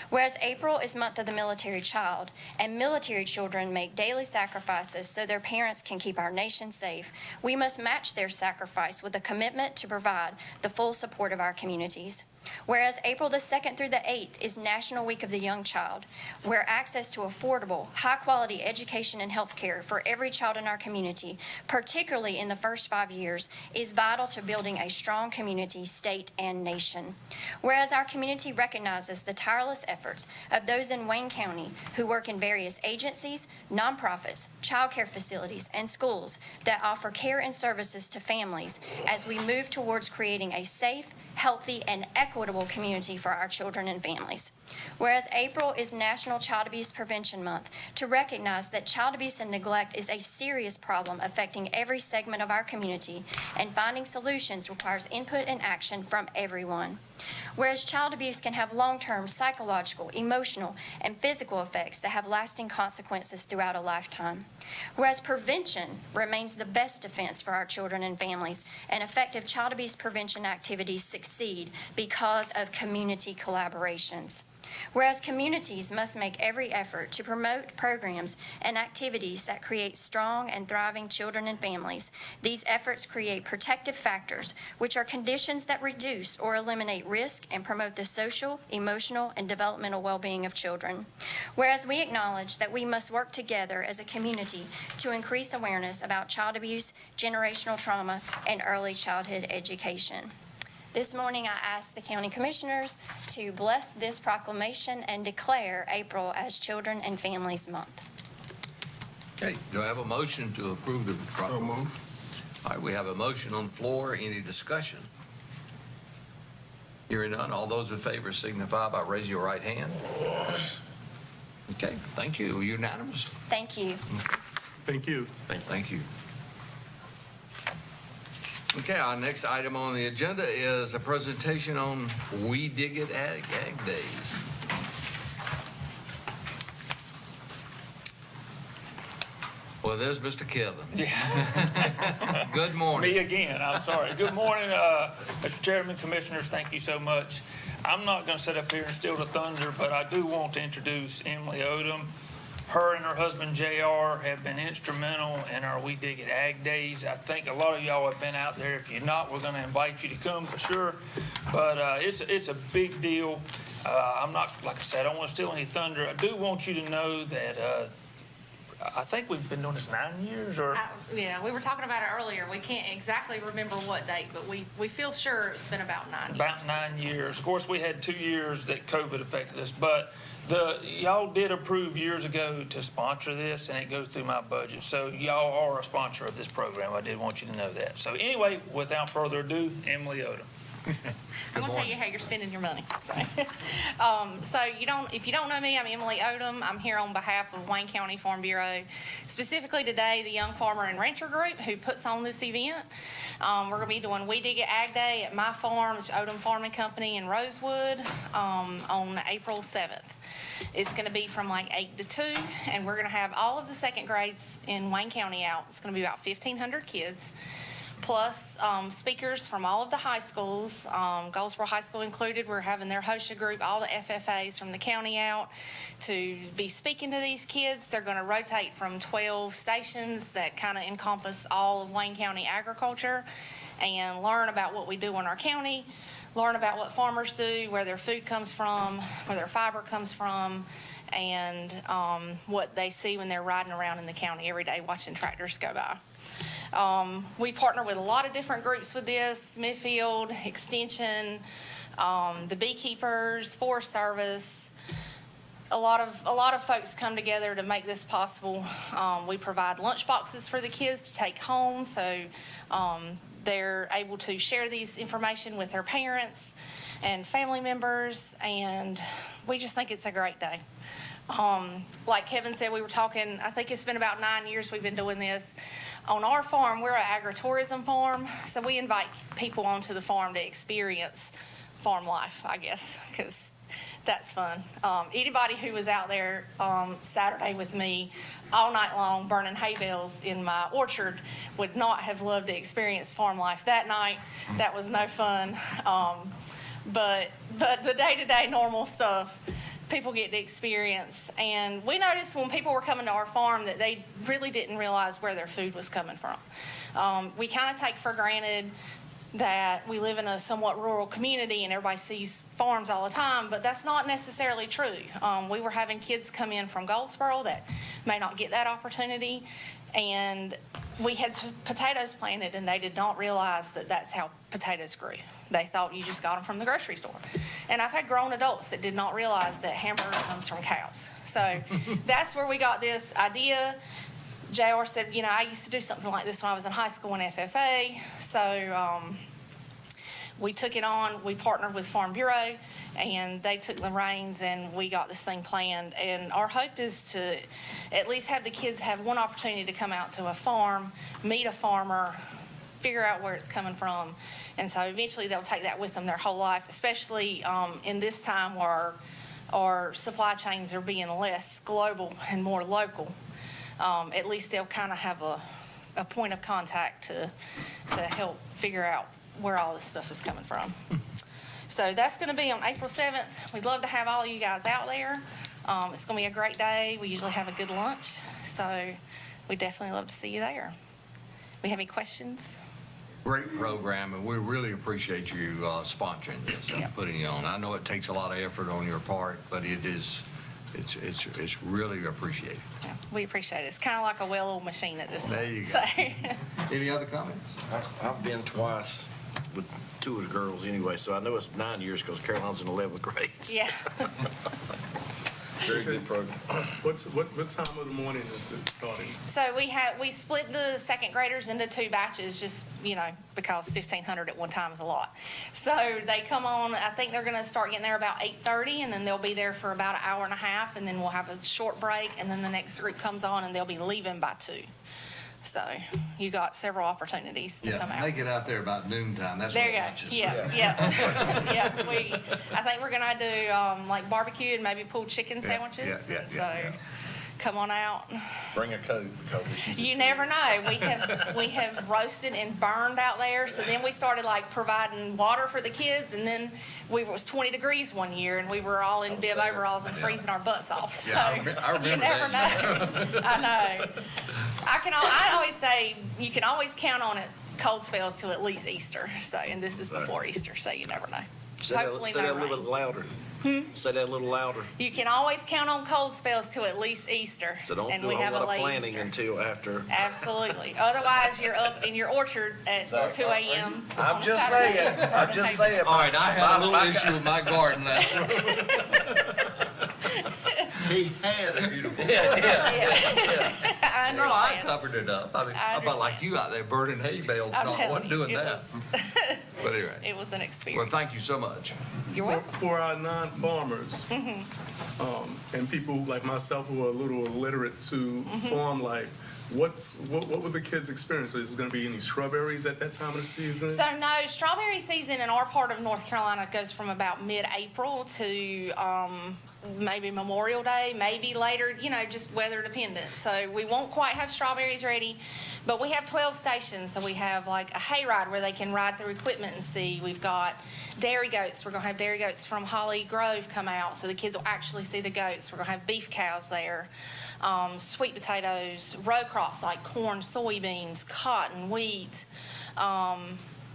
Whereas April is Month of the Military Child, and military children make daily sacrifices so their parents can keep our nation safe, we must match their sacrifice with a commitment to provide the full support of our communities. Whereas April the 2nd through the 8th is National Week of the Young Child, where access to affordable, high-quality education and health care for every child in our community, particularly in the first 5 years, is vital to building a strong community, state, and nation. Whereas our community recognizes the tireless efforts of those in Wayne County who work in various agencies, nonprofits, child care facilities, and schools that offer care and services to families as we move towards creating a safe, healthy, and equitable community for our children and families. Whereas April is National Child Abuse Prevention Month, to recognize that child abuse and neglect is a serious problem affecting every segment of our community, and finding solutions requires input and action from everyone. Whereas child abuse can have long-term psychological, emotional, and physical effects that have lasting consequences throughout a lifetime. Whereas prevention remains the best defense for our children and families, and effective child abuse prevention activities succeed because of community collaborations. Whereas communities must make every effort to promote programs and activities that create strong and thriving children and families, these efforts create protective factors, which are conditions that reduce or eliminate risk and promote the social, emotional, and developmental well-being of children. Whereas we acknowledge that we must work together as a community to increase awareness about child abuse, generational trauma, and early childhood education. This morning, I ask the county commissioners to bless this proclamation and declare April as Children and Families Month. Okay, do I have a motion to approve the proclamation? So moved. All right, we have a motion on the floor. Any discussion? Hearing none, all those in favor signify by raising your right hand. Okay, thank you. Unanimous. Thank you. Thank you. Thank you. Okay, our next item on the agenda is a presentation on We Dig It Ag Days. Well, there's Mr. Kevin. Yeah. Good morning. Me again, I'm sorry. Good morning, Mr. Chairman, Commissioners, thank you so much. I'm not going to sit up here and steal the thunder, but I do want to introduce Emily Odom. Her and her husband, JR, have been instrumental in our We Dig It Ag Days. I think a lot of y'all have been out there. If you're not, we're going to invite you to come for sure. But it's a big deal. I'm not, like I said, I don't want to steal any thunder. I do want you to know that I think we've been doing this 9 years, or? Yeah, we were talking about it earlier. We can't exactly remember what date, but we feel sure it's been about 9 years. About 9 years. Of course, we had 2 years that COVID affected us, but y'all did approve years ago to sponsor this, and it goes through my budget. So y'all are a sponsor of this program. I did want you to know that. So anyway, without further ado, Emily Odom. I'm going to tell you how you're spending your money. So if you don't know me, I'm Emily Odom. I'm here on behalf of Wayne County Farm Bureau, specifically today the Young Farmer and Rancher Group who puts on this event. We're going to be doing We Dig It Ag Day at my farm, it's Odom Farming Company in Rosewood, on April 7th. It's going to be from like 8 to 2, and we're going to have all of the second grades in Wayne County out. It's going to be about 1,500 kids. Plus speakers from all of the high schools, Goldsboro High School included. We're having their HOSHA group, all the FFAs from the county out to be speaking to these kids. They're going to rotate from 12 stations that kind of encompass all of Wayne County agriculture and learn about what we do in our county, learn about what farmers do, where their food comes from, where their fiber comes from, and what they see when they're riding around in the county every day watching tractors go by. We partner with a lot of different groups with this, Smithfield, Extension, the beekeepers, Forest Service. A lot of folks come together to make this possible. We provide lunch boxes for the kids to take home, so they're able to share these information with their parents and family members, and we just think it's a great day. Like Kevin said, we were talking, I think it's been about 9 years we've been doing this. On our farm, we're an agritourism farm, so we invite people onto the farm to experience farm life, I guess, because that's fun. Anybody who was out there Saturday with me all night long burning hay bales in my orchard would not have loved to experience farm life that night. That was no fun. But the day-to-day normal stuff, people get to experience. And we noticed when people were coming to our farm that they really didn't realize where their food was coming from. We kind of take for granted that we live in a somewhat rural community and everybody sees farms all the time, but that's not necessarily true. We were having kids come in from Goldsboro that may not get that opportunity, and we had potatoes planted, and they did not realize that that's how potatoes grew. They thought you just got them from the grocery store. And I've had grown adults that did not realize that hamburger comes from cows. So that's where we got this idea. JR said, you know, I used to do something like this when I was in high school in FFA. So we took it on. We partnered with Farm Bureau, and they took the reins, and we got this thing planned. And our hope is to at least have the kids have one opportunity to come out to a farm, meet a farmer, figure out where it's coming from. And so eventually they'll take that with them their whole life, especially in this time where our supply chains are being less global and more local. At least they'll kind of have a point of contact to help figure out where all this stuff is coming from. So that's going to be on April 7th. We'd love to have all you guys out there. It's going to be a great day. We usually have a good lunch, so we definitely love to see you there. We have any questions? Great program, and we really appreciate you sponsoring this and putting it on. I know it takes a lot of effort on your part, but it's really appreciated. Yeah, we appreciate it. It's kind of like a well-oiled machine at this point. There you go. So, Any other comments? I've been twice with two of the girls anyway, so I know it's 9 years because Caroline's in 11th grade. yeah. Very good program. What time of the morning is it starting? So we split the second graders into two batches, just, you know, because 1,500 at one time is a lot. So they come on, I think they're going to start getting there about 8:30, and then they'll be there for about an hour and a half, and then we'll have a short break, and then the next group comes on, and they'll be leaving by 2. So you got several opportunities to come out. They get out there about noontime. That's There what you go. lunch is. Yeah. I think we're gonna do like barbecue and maybe pulled chicken sandwiches. So come on out. Bring a coat because it's You never know. We have roasted and burned out there. So then we started like providing water for the kids, and then it was 20 degrees one year, and we were all in bib overalls and freezing our butts off. So Yeah, I remember you never that. know. I know. I always say you can always count on it. Cold spells till at least Easter. So, and this is before Easter, so you never know. Say that a no little rain. bit louder. Say that a little louder. You can always count on cold spells till at least Easter. So don't and do we a whole have lot a of late planning Easter. until after. Absolutely. Otherwise, you're up in your orchard at 2 a.m. I'm on a just Saturday. saying. I'm just saying. All right, I had a little issue with my garden last week. He had a beautiful. I No, I understand. covered it up. I mean, I I'm about like you out there burning hay bales. I'm No, I telling wasn't you, doing it that. But anyway, It was an well, experience. thank you so much. You're welcome. For our non-farmers, and people like myself who are a little illiterate to farm life, what would the kids experience? Is there going to be any strawberries at that time of the season? So no, strawberry season in our part of North Carolina goes from about mid-April to maybe Memorial Day, maybe later, you know, just weather dependent. So we won't quite have strawberries ready, but we have 12 stations. So we have like a hayride where they can ride through equipment and see. We've got dairy goats. We're going to have dairy goats from Holly Grove come out so the kids will actually see the goats. We're going to have beef cows there. Sweet potatoes, row crops like corn, soybeans, cotton, wheat.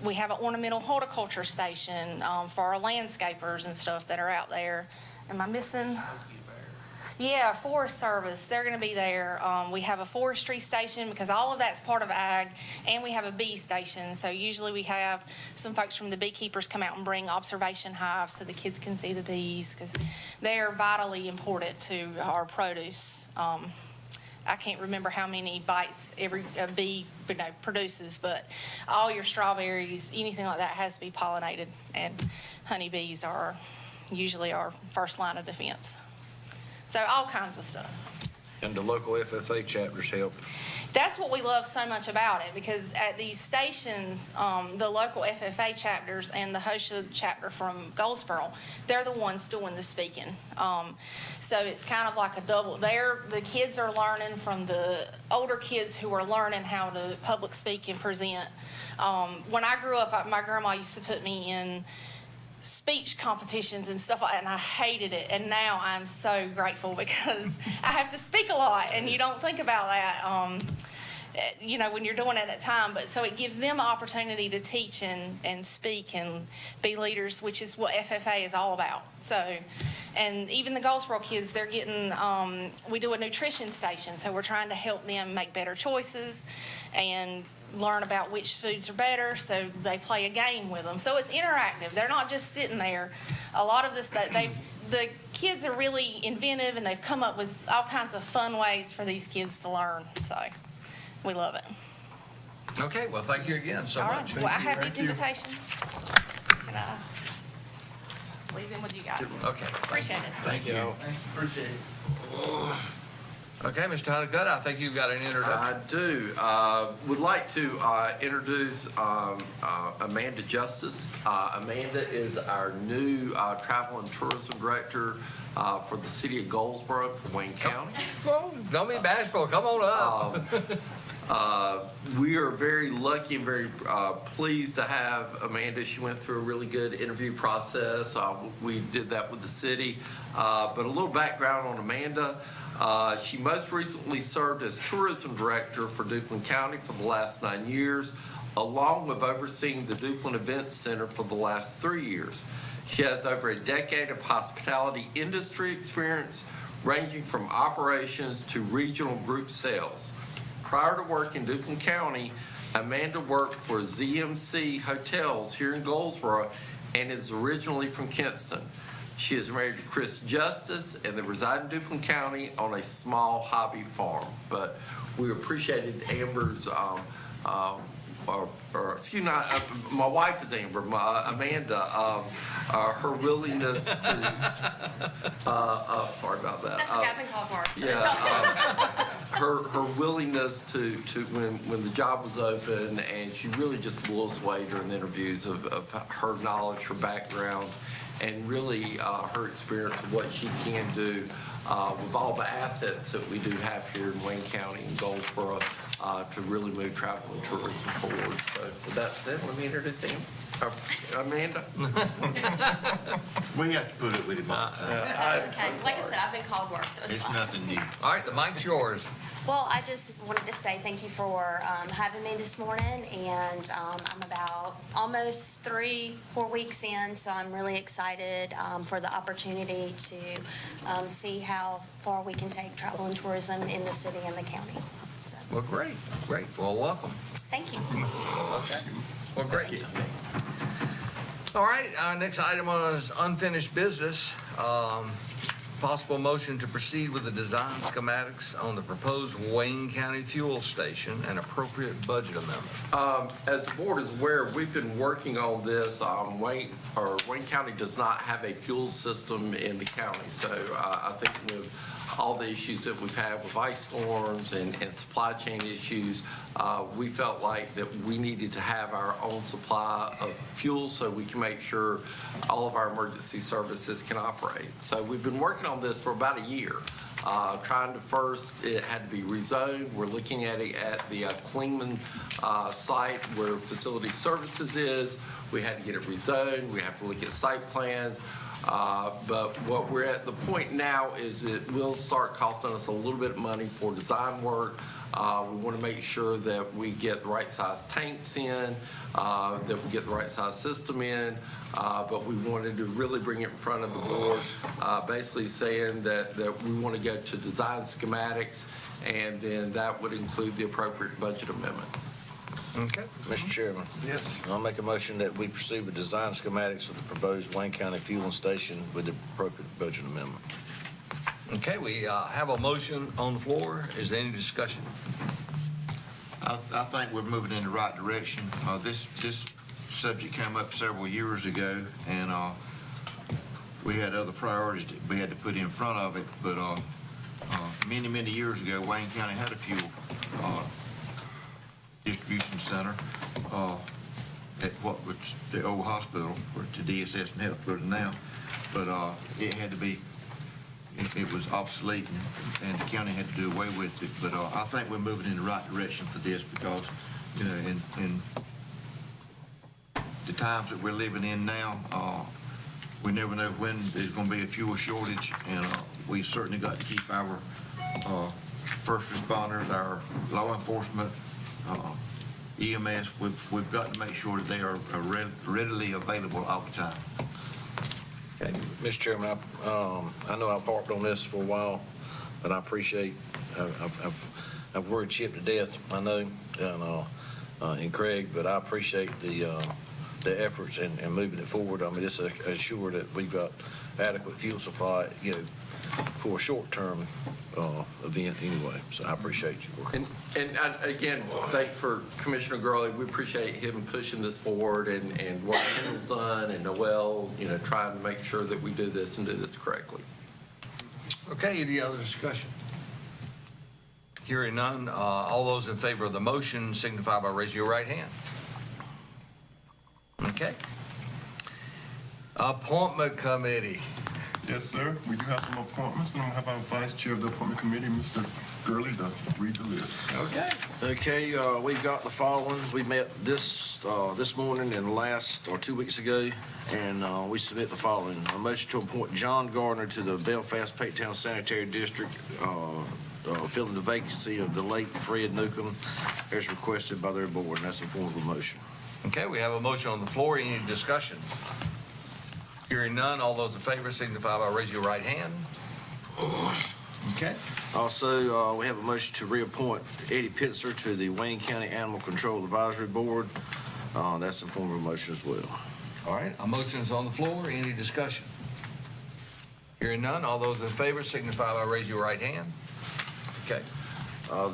We have an ornamental horticulture station for our landscapers and stuff that are out there. Am I missing? Yeah, Forest Service, they're going to be there. We have a forestry station because all of that's part of ag, and we have a bee station. So usually we have some folks from the beekeepers come out and bring observation hives so the kids can see the bees because they're vitally important to our produce. I can't remember how many bites every bee produces, but all your strawberries, anything like that has to be pollinated, and honeybees are usually our first line of defense. So all kinds of stuff. And the local FFA chapters help. That's what we love so much about it, because at these stations, the local FFA chapters and the HOSHA chapter from Goldsboro, they're the ones doing the speaking. So it's kind of like a double. The kids are learning from the older kids who are learning how to public speak and present. When I grew up, my grandma used to put me in speech competitions and stuff like that, and I hated it. And now I'm so grateful because I have to speak a lot, and you don't think about that. when you're doing it at time, but so it gives them opportunity to teach and speak and be leaders, which is what FFA is all about. So, and even the Goldsboro kids, they're getting, we do a nutrition station, so we're trying to help them make better choices and learn about which foods are better, so they play a game with them. So it's interactive. They're not just sitting there. A lot of this, the kids are really inventive, and they've come up with all kinds of fun ways for these kids to learn. So we love it. Okay, well, thank you again so All much. right. Well, I have these invitations. Can I leave them with you guys? Okay. Appreciate it. Thank you. Appreciate it. Okay, Mr. Honeycutt, I think you've got an introduction. I do. Would like to introduce Amanda Justice. Amanda is our new Travel and Tourism Director for the city of Goldsboro for Wayne County. Well, don't be bashful. Come on up. We are very lucky and very pleased to have Amanda. She went through a really good interview process. We did that with the city. But a little background on Amanda. She most recently served as tourism director for Duplin County for the last 9 years, along with overseeing the Duplin Events Center for the last 3 years. She has over a decade of hospitality industry experience, ranging from operations to regional group sales. Prior to work in Duplin County, Amanda worked for ZMC Hotels here in Goldsboro and is originally from Kinston. She is married to Chris Justice, and they reside in Duplin County on a small hobby farm. But we appreciated Amber's, excuse me, my wife is Amber, Amanda, her willingness to, sorry about that. That's okay, I've been called worse. Yeah, her willingness to when the job was open, and she really just blew us away during the interviews of her knowledge, her background, and really her experience of what she can do with all the assets that we do have here in Wayne County and Goldsboro to really move travel and tourism forward. So with that said, let me introduce Amanda. We have to put it with him. That's okay. Like I said, I've been called worse, so it's It's fine. nothing new. All right, the mic's yours. Well, I just wanted to say thank you for having me this morning, and I'm about almost 3-4 weeks in, so I'm really excited for the opportunity to see how far we can take travel and tourism in the city and the county. So, Well, great. Well, welcome. thank you. Okay. Well, great. All right, our next item is unfinished business. Possible motion to proceed with the design schematics on the proposed Wayne County fuel station and appropriate budget amendment. As the board is aware, we've been working on this. Wayne County does not have a fuel system in the county. So I think with all the issues that we've had with ice storms and supply chain issues, we felt like that we needed to have our own supply of fuel so we can make sure all of our emergency services can operate. So we've been working on this for about a year. Trying to first, it had to be rezoned. We're looking at it at the Klingman site where facility services is. We had to get it rezoned. We have to look at site plans. But what we're at the point now is it will start costing us a little bit of money for design work. We want to make sure that we get the right size tanks in, that we get the right size system in, but we wanted to really bring it in front of the board, basically saying that we want to go to design schematics, and then that would include the appropriate budget amendment. Okay. Mr. Chairman. Yes. I'll make a motion that we proceed with design schematics of the proposed Wayne County fueling station with the appropriate budget amendment. Okay, we have a motion on the floor. Is there any discussion? I think we're moving in the right direction. This subject came up several years ago, and we had other priorities that we had to put in front of it. But many years ago, Wayne County had a fuel distribution center at what was the old hospital, or to DSS and Health now. But it had to be. It was obsolete, and the county had to do away with it. But I think we're moving in the right direction for this because, you know, in the times that we're living in now, we never know when there's going to be a fuel shortage, and we certainly got to keep our first responders, our law enforcement, EMS. We've got to make sure that they are readily available all the time. Okay, Mr. Chairman, I know I've harped on this for a while, but I appreciate, I've worried Chip to death, I know, and Craig, but I appreciate the efforts and moving it forward. I mean, this assure that we've got adequate fuel supply, for a short-term event anyway. So I appreciate you working. And again, thanks for Commissioner Gurley. We appreciate him pushing this forward and what Kendall's done and Noel, trying to make sure that we do this and do this correctly. Okay, any other discussion? Hearing none, all those in favor of the motion signify by raising your right hand. Okay. Appointment Committee. Yes, sir. We do have some appointments, and I'm going to have our Vice Chair of the Appointment Committee, Mr. Gurley, to read the list. Okay. Okay, we've got the following. We met this morning and 2 weeks ago, and we submit the following. A motion to appoint John Gardner to the Belfast-Patetown Sanitary District, filling the vacancy of the late Fred Newcomb as requested by their board, and that's in form of a motion. Okay, we have a motion on the floor. Any discussion? Hearing none, all those in favor signify by raising your right hand. Okay. Also, we have a motion to reappoint Eddie Pitzer to the Wayne County Animal Control Advisory Board. That's in form of a motion as well. All right, a motion is on the floor. Any discussion? Hearing none, all those in favor signify by raising your right hand. Okay.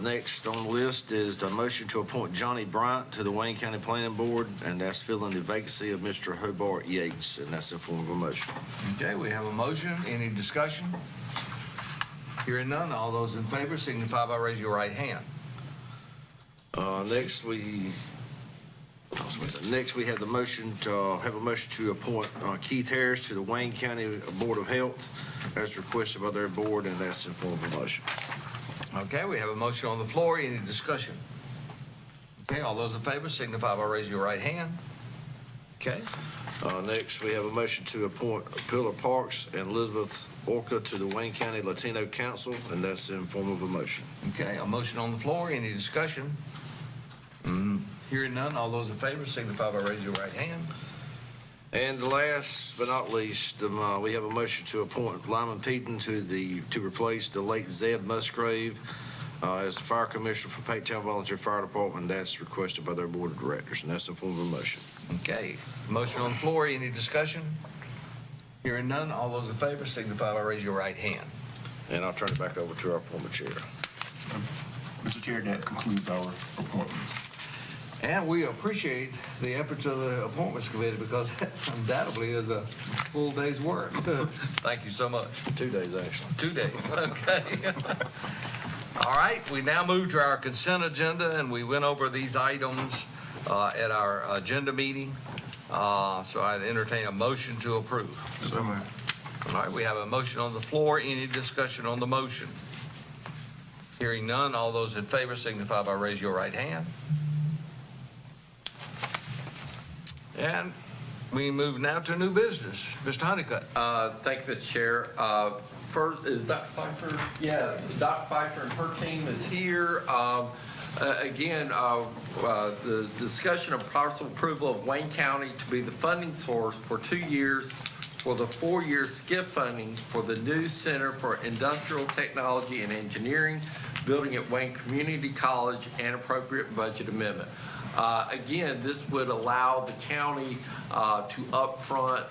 Next on the list is the motion to appoint Johnny Bryant to the Wayne County Planning Board, and that's filling the vacancy of Mr. Hobart Yates, and that's in form of a motion. Okay, we have a motion. Any discussion? Hearing none, all those in favor signify by raising your right hand. Next, we have the motion to appoint Keith Harris to the Wayne County Board of Health as requested by their board, and that's in form of a motion. Okay, we have a motion on the floor. Any discussion? Okay, all those in favor signify by raising your right hand. Okay. Next, we have a motion to appoint Pillar Parks and Elizabeth Orca to the Wayne County Latino Council, and that's in form of a motion. Okay, a motion on the floor. Any discussion? Hearing none, all those in favor signify by raising your right hand. And last but not least, we have a motion to appoint Lyman Peaton to replace the late Zed Musgrave as the Fire Commissioner for Patetown Volunteer Fire Department. That's requested by their Board of Directors, and that's in form of a motion. Okay, motion on the floor. Any discussion? Hearing none, all those in favor signify by raising your right hand. And I'll turn it back over to our appointment chair. Mr. Chair, that concludes our appointments. And we appreciate the efforts of the Appointments Committee because that undoubtedly is a full day's work. Thank you so much. 2 days, actually. 2 days, okay. All right, we now move to our consent agenda, and we went over these items at our agenda meeting. So I'd entertain a motion to approve. So moved. All right, we have a motion on the floor. Any discussion on the motion? Hearing none, all those in favor signify by raising your right hand. And we move now to new business. Mr. Honeycutt. Thank you, Mr. Chair. First, is Dr. Pfeiffer? Yes, Dr. Pfeiffer and her team is here. Again, the discussion of partial approval of Wayne County to be the funding source for 2 years for the 4-year SCIF funding for the new Center for Industrial Technology and Engineering building at Wayne Community College and appropriate budget amendment. Again, this would allow the county to upfront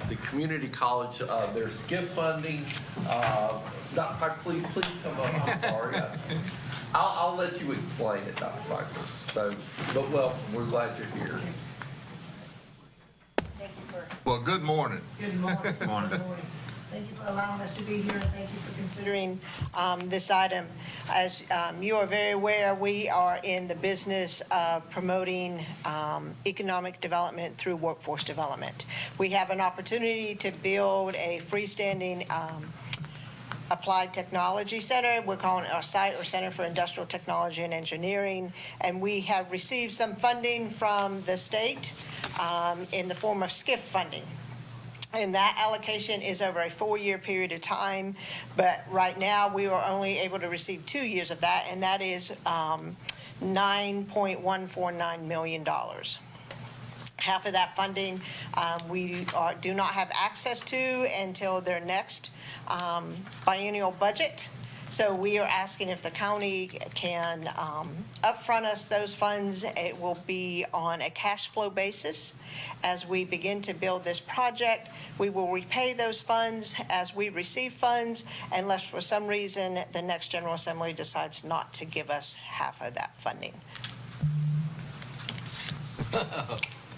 the community college their SCIF funding. Dr. Pfeiffer, please come up. I'm sorry. I'll let you explain it, Dr. Pfeiffer. So, but welcome. We're glad you're here. Thank you for. Well, good morning. Good morning. Good morning. Thank you for allowing us to be here, and thank you for considering this item. As you are very aware, we are in the business of promoting economic development through workforce development. We have an opportunity to build a freestanding Applied Technology Center. We're calling it our site or Center for Industrial Technology and Engineering, and we have received some funding from the state in the form of SCIF funding. And that allocation is over a 4-year period of time. But right now, we are only able to receive 2 years of that, and that is $9.149 million. Half of that funding we do not have access to until their next biennial budget. So we are asking if the county can upfront us those funds. It will be on a cash flow basis. As we begin to build this project, we will repay those funds as we receive funds, unless for some reason the next General Assembly decides not to give us half of that funding.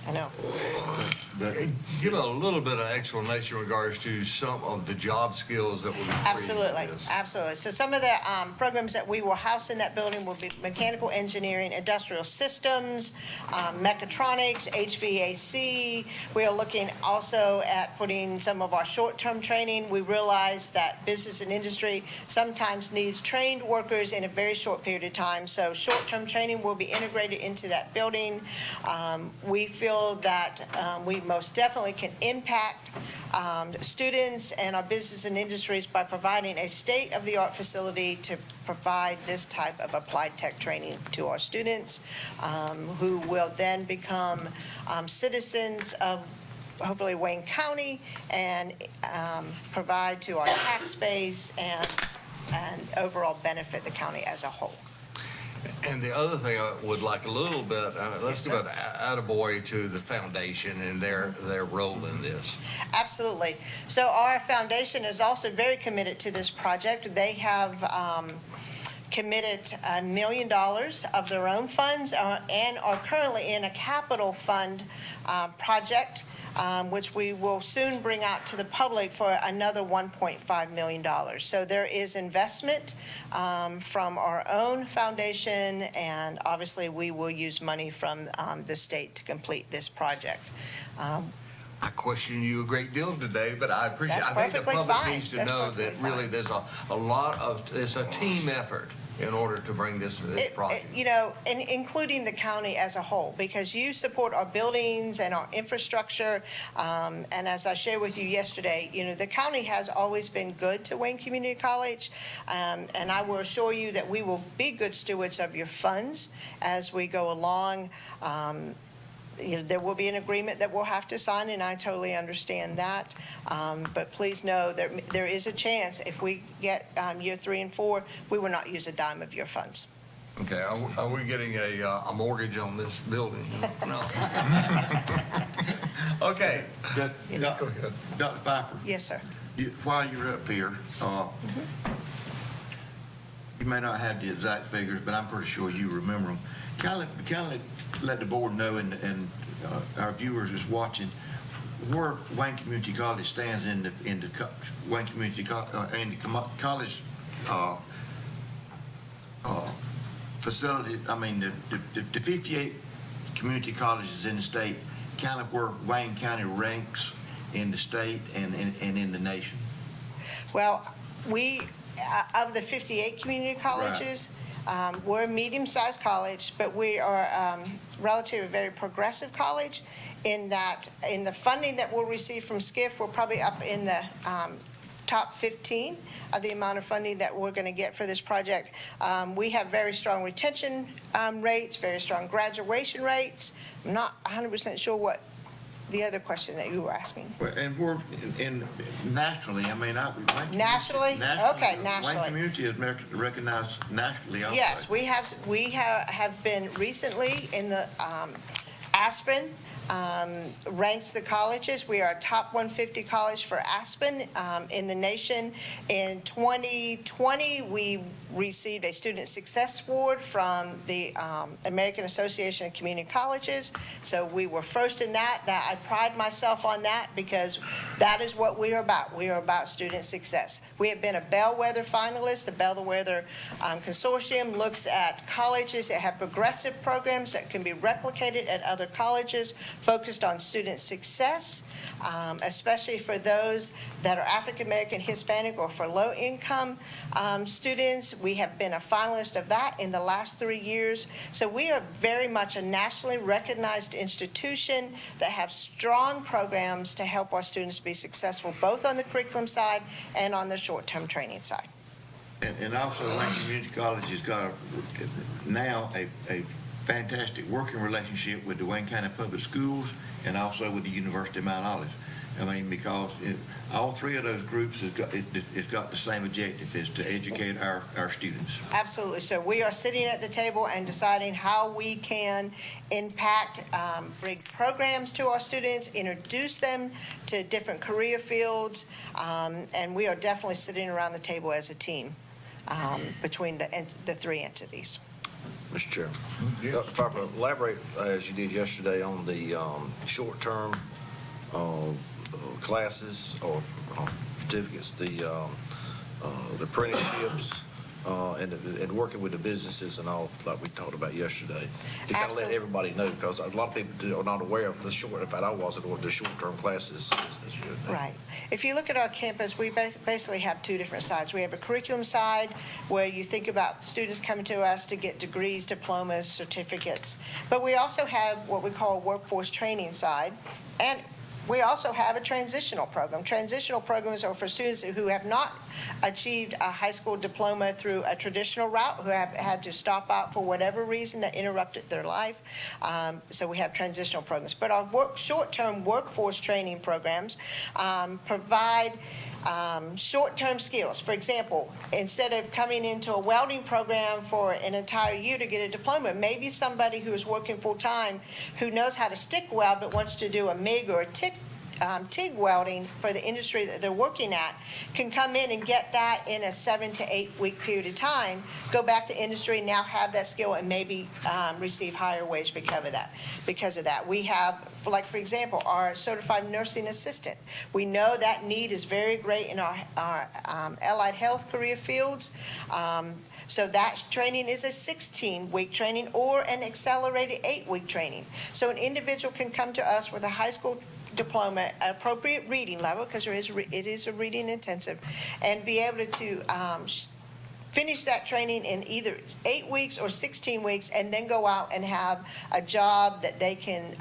I know. Give a little bit of explanation in regards to some of the job skills that will be created in Absolutely, this. absolutely. So some of the programs that we will house in that building will be mechanical engineering, industrial systems, mechatronics, HVAC. We are looking also at putting some of our short-term training. We realize that business and industry sometimes needs trained workers in a very short period of time. So short-term training will be integrated into that building. We feel that we most definitely can impact students and our business and industries by providing a state-of-the-art facility to provide this type of applied tech training to our students, who will then become citizens of hopefully Wayne County and provide to our tax base and overall benefit the county as a whole. And the other thing I would like a little bit, let's give an attaboy to the foundation and their role in this. Absolutely. So our foundation is also very committed to this project. They have committed $1 million of their own funds and are currently in a capital fund project, which we will soon bring out to the public for another $1.5 million. So there is investment from our own foundation, and obviously we will use money from the state to complete this project. I question you a great deal today, but I appreciate. That's I think the perfectly public fine. needs to That's know that perfectly really fine. there's a lot of, it's a team effort in order to bring this project. You know, including the county as a whole, because you support our buildings and our infrastructure. And as I shared with you yesterday, you know, the county has always been good to Wayne Community College. And I will assure you that we will be good stewards of your funds as we go along. You know, there will be an agreement that we'll have to sign, and I totally understand that. But please know there is a chance if we get year 3 and 4, we will not use a dime of your funds. Okay, are we getting a mortgage on this building? No. Okay. Go ahead. Dr. Pfeiffer, Yes, sir. while you're up here, you may not have the exact figures, but I'm pretty sure you remember them. Kind of let the board know and our viewers is watching where Wayne Community College stands in the Wayne Community College facility. I mean, the 58 community colleges in the state, kind of where Wayne County ranks in the state and in the nation. Well, we, of the 58 community colleges, we're a medium-sized college, but we are relatively a very progressive college in that in the funding that we'll receive from SCIF, we're probably up in the top 15 of the amount of funding that we're going to get for this project. We have very strong retention rates, very strong graduation rates. I'm not 100% sure what the other question that you were asking. And we're nationally, I mean, Nationally? Okay, Wayne nationally. Community is recognized nationally also. Yes, we have been recently in the Aspen ranks the colleges. We are a top 150 college for Aspen in the nation. In 2020, we received a Student Success Award from the American Association of Community Colleges. So we were first in that. I pride myself on that because that is what we are about. We are about student success. We have been a bellwether finalist. The Bellwether Consortium looks at colleges that have progressive programs that can be replicated at other other colleges focused on student success, especially for those that are African American, Hispanic, or for low-income students. We have been a finalist of that in the last 3 years. So we are very much a nationally recognized institution that have strong programs to help our students be successful, both on the curriculum side and on the short-term training side. And also, Wayne Community College has got now a fantastic working relationship with the Wayne County Public Schools and also with the University of Mount Olive. I mean, because all three of those groups it's got the same objective, is to educate our students. Absolutely. So we are sitting at the table and deciding how we can impact, bring programs to our students, introduce them to different career fields, and we are definitely sitting around the table as a team between the three entities. Mr. Chairman. If I could elaborate, as you did yesterday, on the short-term classes or certificates, the apprenticeships, and working with the businesses and all, like we talked about yesterday, to kind of let everybody know, because a lot of people are not aware of the short, in fact, I wasn't aware of the short-term classes. Right. If you look at our campus, we basically have two different sides. We have a curriculum side where you think about students coming to us to get degrees, diplomas, certificates. But we also have what we call a workforce training side, and we also have a transitional program. Transitional programs are for students who have not achieved a high school diploma through a traditional route, who have had to stop out for whatever reason that interrupted their life. So we have transitional programs. But our short-term workforce training programs provide short-term skills. For example, instead of coming into a welding program for an entire year to get a diploma, maybe somebody who is working full-time who knows how to stick weld but wants to do a MIG or a TIG welding for the industry that they're working at can come in and get that in a 7 to 8 week period of time, go back to industry, now have that skill, and maybe receive higher wage because of that. We have, like, for example, our certified nursing assistant. We know that need is very great in our allied health career fields. So that training is a 16-week training or an accelerated 8-week training. So an individual can come to us with a high school diploma, appropriate reading level, because it is a reading intensive, and be able to finish that training in either 8 weeks or 16 weeks, and then go out and have a job that they can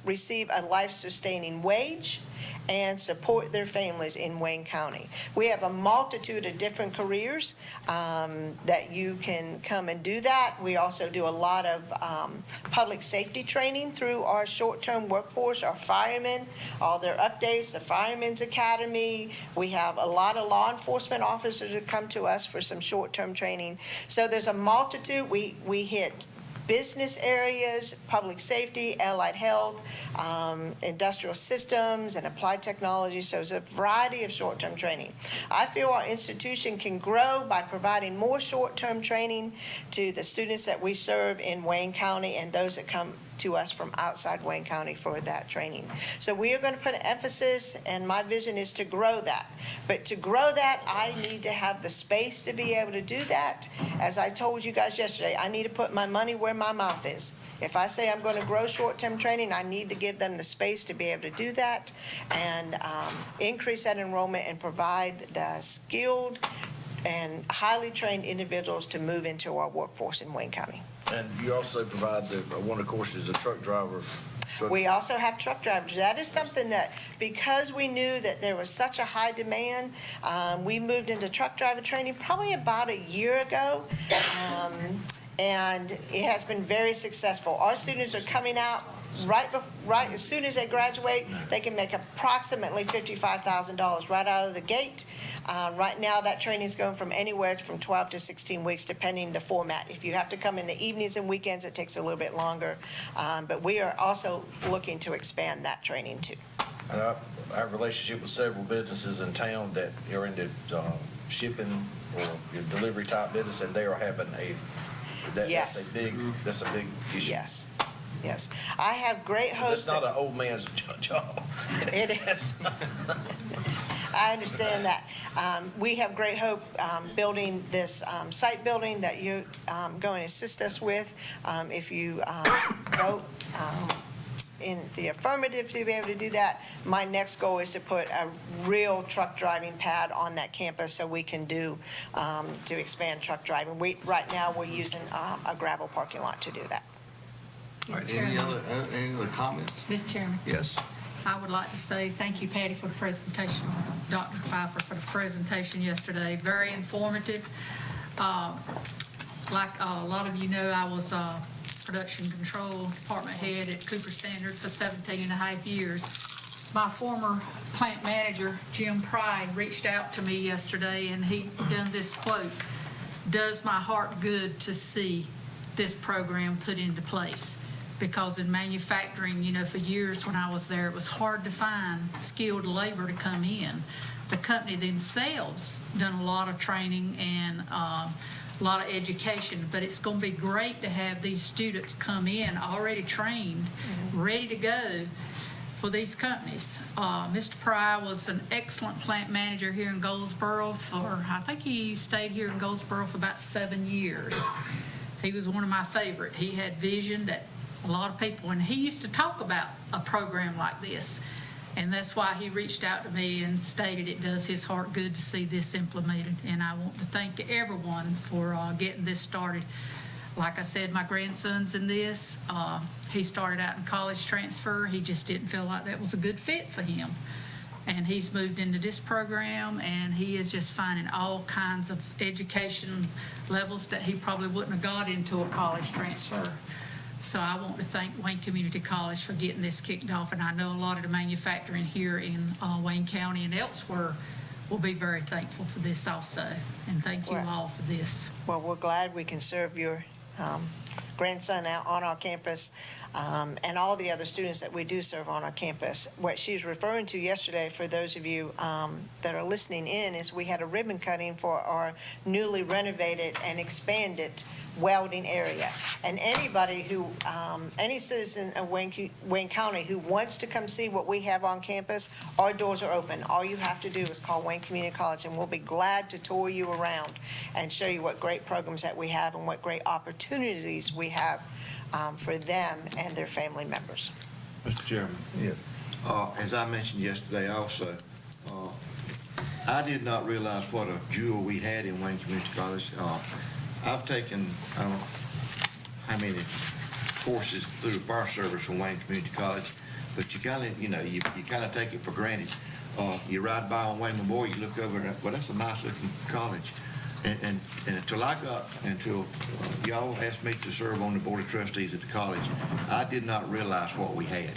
receive a life-sustaining wage and support their families in Wayne County. We have a multitude of different careers that you can come and do that. We also do a lot of public safety training through our short-term workforce, our firemen, all their updates, the Firemen's Academy. We have a lot of law enforcement officers that come to us for some short-term training. So there's a multitude. We hit business areas, public safety, allied health, industrial systems, and applied technology. So there's a variety of short-term training. I feel our institution can grow by providing more short-term training to the students that we serve in Wayne County and those that come to us from outside Wayne County for that training. So we are going to put an emphasis, and my vision is to grow that. But to grow that, I need to have the space to be able to do that. As I told you guys yesterday, I need to put my money where my mouth is. If I say I'm going to grow short-term training, I need to give them the space to be able to do that and increase that enrollment and provide the skilled and highly trained individuals to move into our workforce in Wayne County. And you also provide one of the courses, the truck driver. We also have truck drivers. That is something that, because we knew that there was such a high demand, we moved into truck driver training probably about a year ago. And it has been very successful. Our students are coming out right as soon as they graduate. They can make approximately $55,000 right out of the gate. Right now, that training is going from anywhere from 12 to 16 weeks, depending the format. If you have to come in the evenings and weekends, it takes a little bit longer. But we are also looking to expand that training too. And I have a relationship with several businesses in town that are into shipping or your delivery type business, and they are having Yes. That's a big issue. Yes. I have great hopes. It's not an old man's job. It is. I understand that. We have great hope building this site building that you're going to assist us with. If you vote in the affirmative to be able to do that. My next goal is to put a real truck driving pad on that campus so we can do, to expand truck driving. Right now, we're using a gravel parking lot to do that. All right, Mr. any Chairman. other comments? Mr. Chairman, Yes. I would like to say thank you, Patty, for the presentation, Dr. Pfeiffer for the presentation yesterday. Very informative. Like a lot of you know, I was production control department head at Cooper Standard for 17 and a half years. My former plant manager, Jim Pry, reached out to me yesterday, and he done this quote: "Does my heart good to see this program put into place?" Because in manufacturing, you know, for years when I was there, it was hard to find skilled labor to come in. The company themselves done a lot of training and a lot of education, but it's going to be great to have these students come in already trained, ready to go for these companies. Mr. Pry was an excellent plant manager here in Goldsboro I think he stayed here in Goldsboro for about 7 years. He was one of my favorite. He had vision that a lot of people, and he used to talk about a program like this. And that's why he reached out to me and stated it does his heart good to see this implemented. And I want to thank everyone for getting this started. Like I said, my grandson's in this. He started out in college transfer. He just didn't feel like that was a good fit for him. And he's moved into this program, and he is just finding all kinds of education levels that he probably wouldn't have got into a college transfer. So I want to thank Wayne Community College for getting this kicked off, and I know a lot of the manufacturing here in Wayne County and elsewhere will be very thankful for this also. And thank you all for this. Well, we're glad we can serve your grandson out on our campus, and all the other students that we do serve on our campus. What she's referring to yesterday, for those of you that are listening in, is we had a ribbon cutting for our newly renovated and expanded welding area. And anybody who, any citizen of Wayne County who wants to come see what we have on campus, our doors are open. All you have to do is call Wayne Community College, and we'll be glad to tour you around and show you what great programs that we have and what great opportunities we have for them and their family members. Mr. Chairman. Yes. As I mentioned yesterday also, I did not realize what a jewel we had in Wayne Community College. I've taken, I don't know how many courses through the fire service from Wayne Community College, but you kind of, you kind of take it for granted. You ride by on Wayne Memorial, you look over, and well, that's a nice looking college. And until y'all asked me to serve on the Board of Trustees at the college, I did not realize what we had.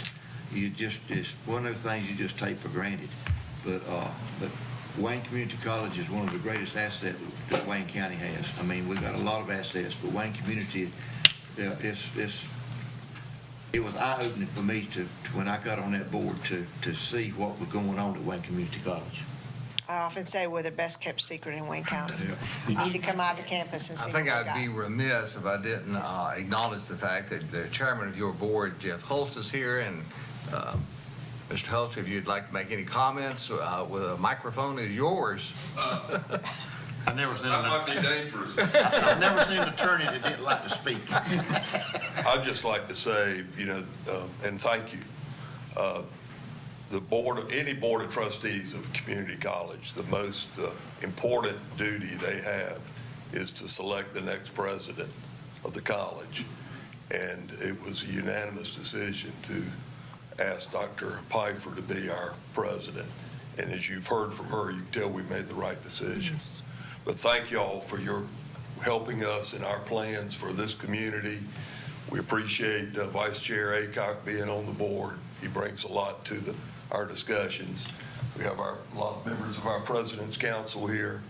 It's one of those things you just take for granted. But Wayne Community College is one of the greatest assets that Wayne County has. I mean, we've got a lot of assets, but Wayne Community, it was eye-opening for me when I got on that board to see what was going on at Wayne Community College. I often say we're the best kept secret in Wayne County. You need to come out to campus and I see think what we I'd be got. remiss if I didn't acknowledge the fact that the chairman of your board, Jeff Hulse, is here. And Mr. Hulse, if you'd like to make any comments, with a microphone is yours. I've never seen That might be dangerous. I've never seen an attorney that didn't like to speak. I'd just like to say, and thank you. Any board of trustees of a community college, the most important duty they have is to select the next president of the college. And it was a unanimous decision to ask Dr. Pfeiffer to be our president. And as you've heard from her, you can tell we made the right decision. Yes. But thank you all for your helping us in our plans for this community. We appreciate Vice Chair Aycock being on the board. He brings a lot to our discussions. We have a lot of members of our President's Council here.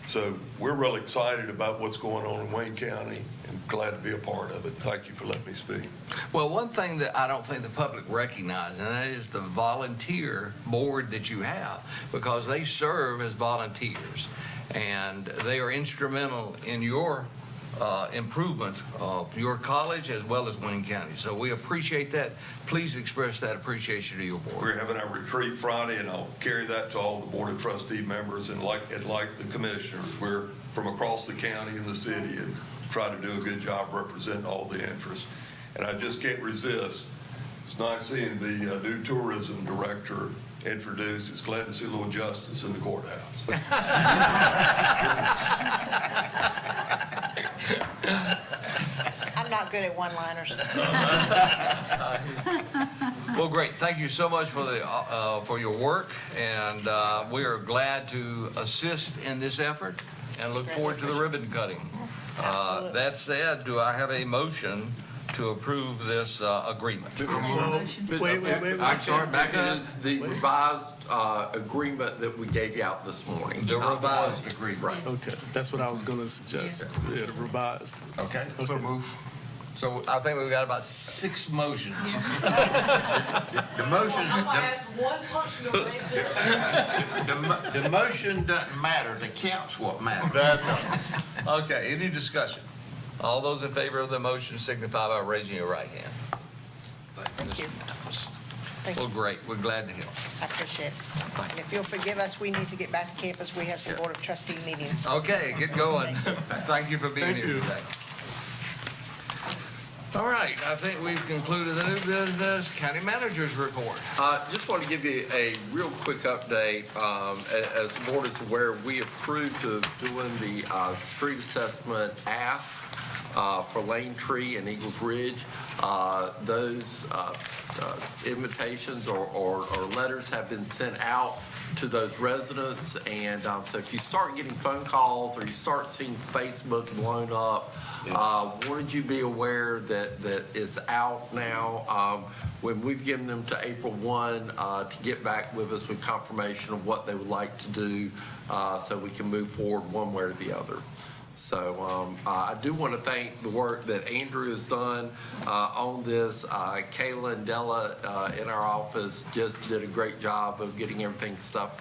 So we're really excited about what's going on in Wayne County and glad to be a part of it. Thank you for letting me speak. Well, one thing that I don't think the public recognizes, and that is the volunteer board that you have, because they serve as volunteers, and they are instrumental in your improvement of your college as well as Wayne County. So we appreciate that. Please express that appreciation to your board. We're having our retreat Friday, and I'll carry that to all the Board of Trustee members. And like the commissioners, we're from across the county and the city and try to do a good job representing all the interests. And I just can't resist It's nice seeing the new tourism director introduced. It's glad to see a little justice in the courthouse. I'm not good at one-liners. Well, great. Thank you so much for your work, and we are glad to assist in this effort and look forward to the ribbon cutting. Absolutely. That said, do I have a motion to approve this agreement? Wait. I'm sorry, back up. It is the revised agreement that we gave you out this morning. The revised agreement. Right. Okay, that's what I was gonna suggest. Yeah, the revised. Okay. So move. So I think we've got about 6 motions. The motion, I'm gonna ask one person to raise their hand. the motion doesn't matter, the count's what matters. Okay, any discussion? All those in favor of the motion signify by raising your right hand. Thank you. Thank Well, you. great. We're glad to help. I appreciate it. And if you'll forgive us, we need to get back to campus. We have some Board of Trustee meetings. Okay, get going. Thank you for being here today. All right, I think we've concluded the new business. County Manager's report. Just want to give you a real quick update. As the board is aware, we approved of doing the street assessment ask for Lane Tree and Eagles Ridge. Those invitations or letters have been sent out to those residents. And so if you start getting phone calls or you start seeing Facebook blown up, wanted you to be aware that it's out now. When we've given them to April 1 to get back with us with confirmation of what they would like to do so we can move forward one way or the other. So I do want to thank the work that Andrew has done on this. Kayla and Della in our office just did a great job of getting everything stuffed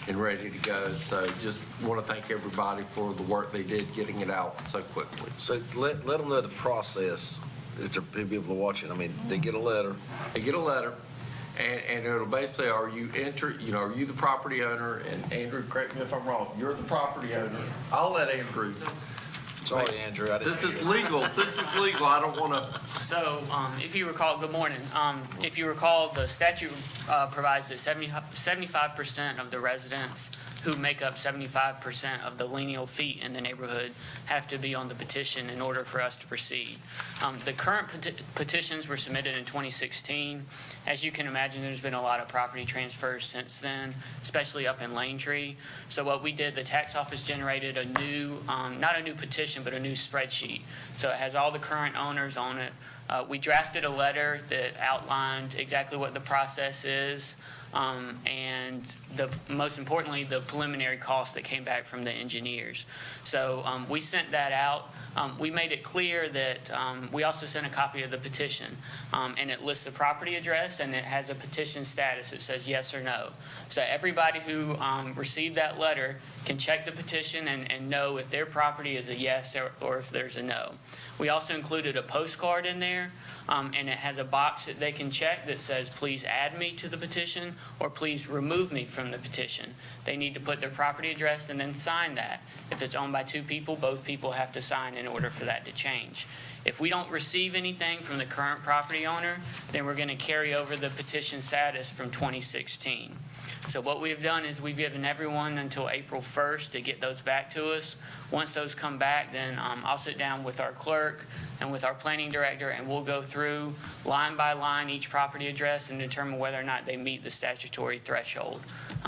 and ready to go. So just want to thank everybody for the work they did getting it out so quickly. So let them know the process, if they're people to watch it. I mean, they get a letter. They get a letter, and it'll basically, are you the property owner? And Andrew, correct me if I'm wrong, you're the property owner. I'll let Andrew. Sorry, Andrew. I didn't Since it's legal, I don't want to. So, if you recall, good morning. If you recall, the statute provides that 75% of the residents who make up 75% of the lineal feet in the neighborhood have to be on the petition in order for us to proceed. The current petitions were submitted in 2016. As you can imagine, there's been a lot of property transfers since then, especially up in Lane Tree. So what we did, the tax office generated a new, not a new petition, but a new spreadsheet. So it has all the current owners on it. We drafted a letter that outlined exactly what the process is, and most importantly, the preliminary costs that came back from the engineers. So we sent that out. We made it clear that we also sent a copy of the petition, and it lists the property address, and it has a petition status. It says yes or no. So everybody who received that letter can check the petition and know if their property is a yes or if there's a no. We also included a postcard in there, and it has a box that they can check that says, please add me to the petition or please remove me from the petition. They need to put their property address and then sign that. If it's owned by 2 people, both people have to sign in order for that to change. If we don't receive anything from the current property owner, then we're going to carry over the petition status from 2016. So what we've done is we've given everyone until April 1st to get those back to us. Once those come back, then I'll sit down with our clerk and with our planning director, and we'll go through line by line each property address and determine whether or not they meet the statutory threshold.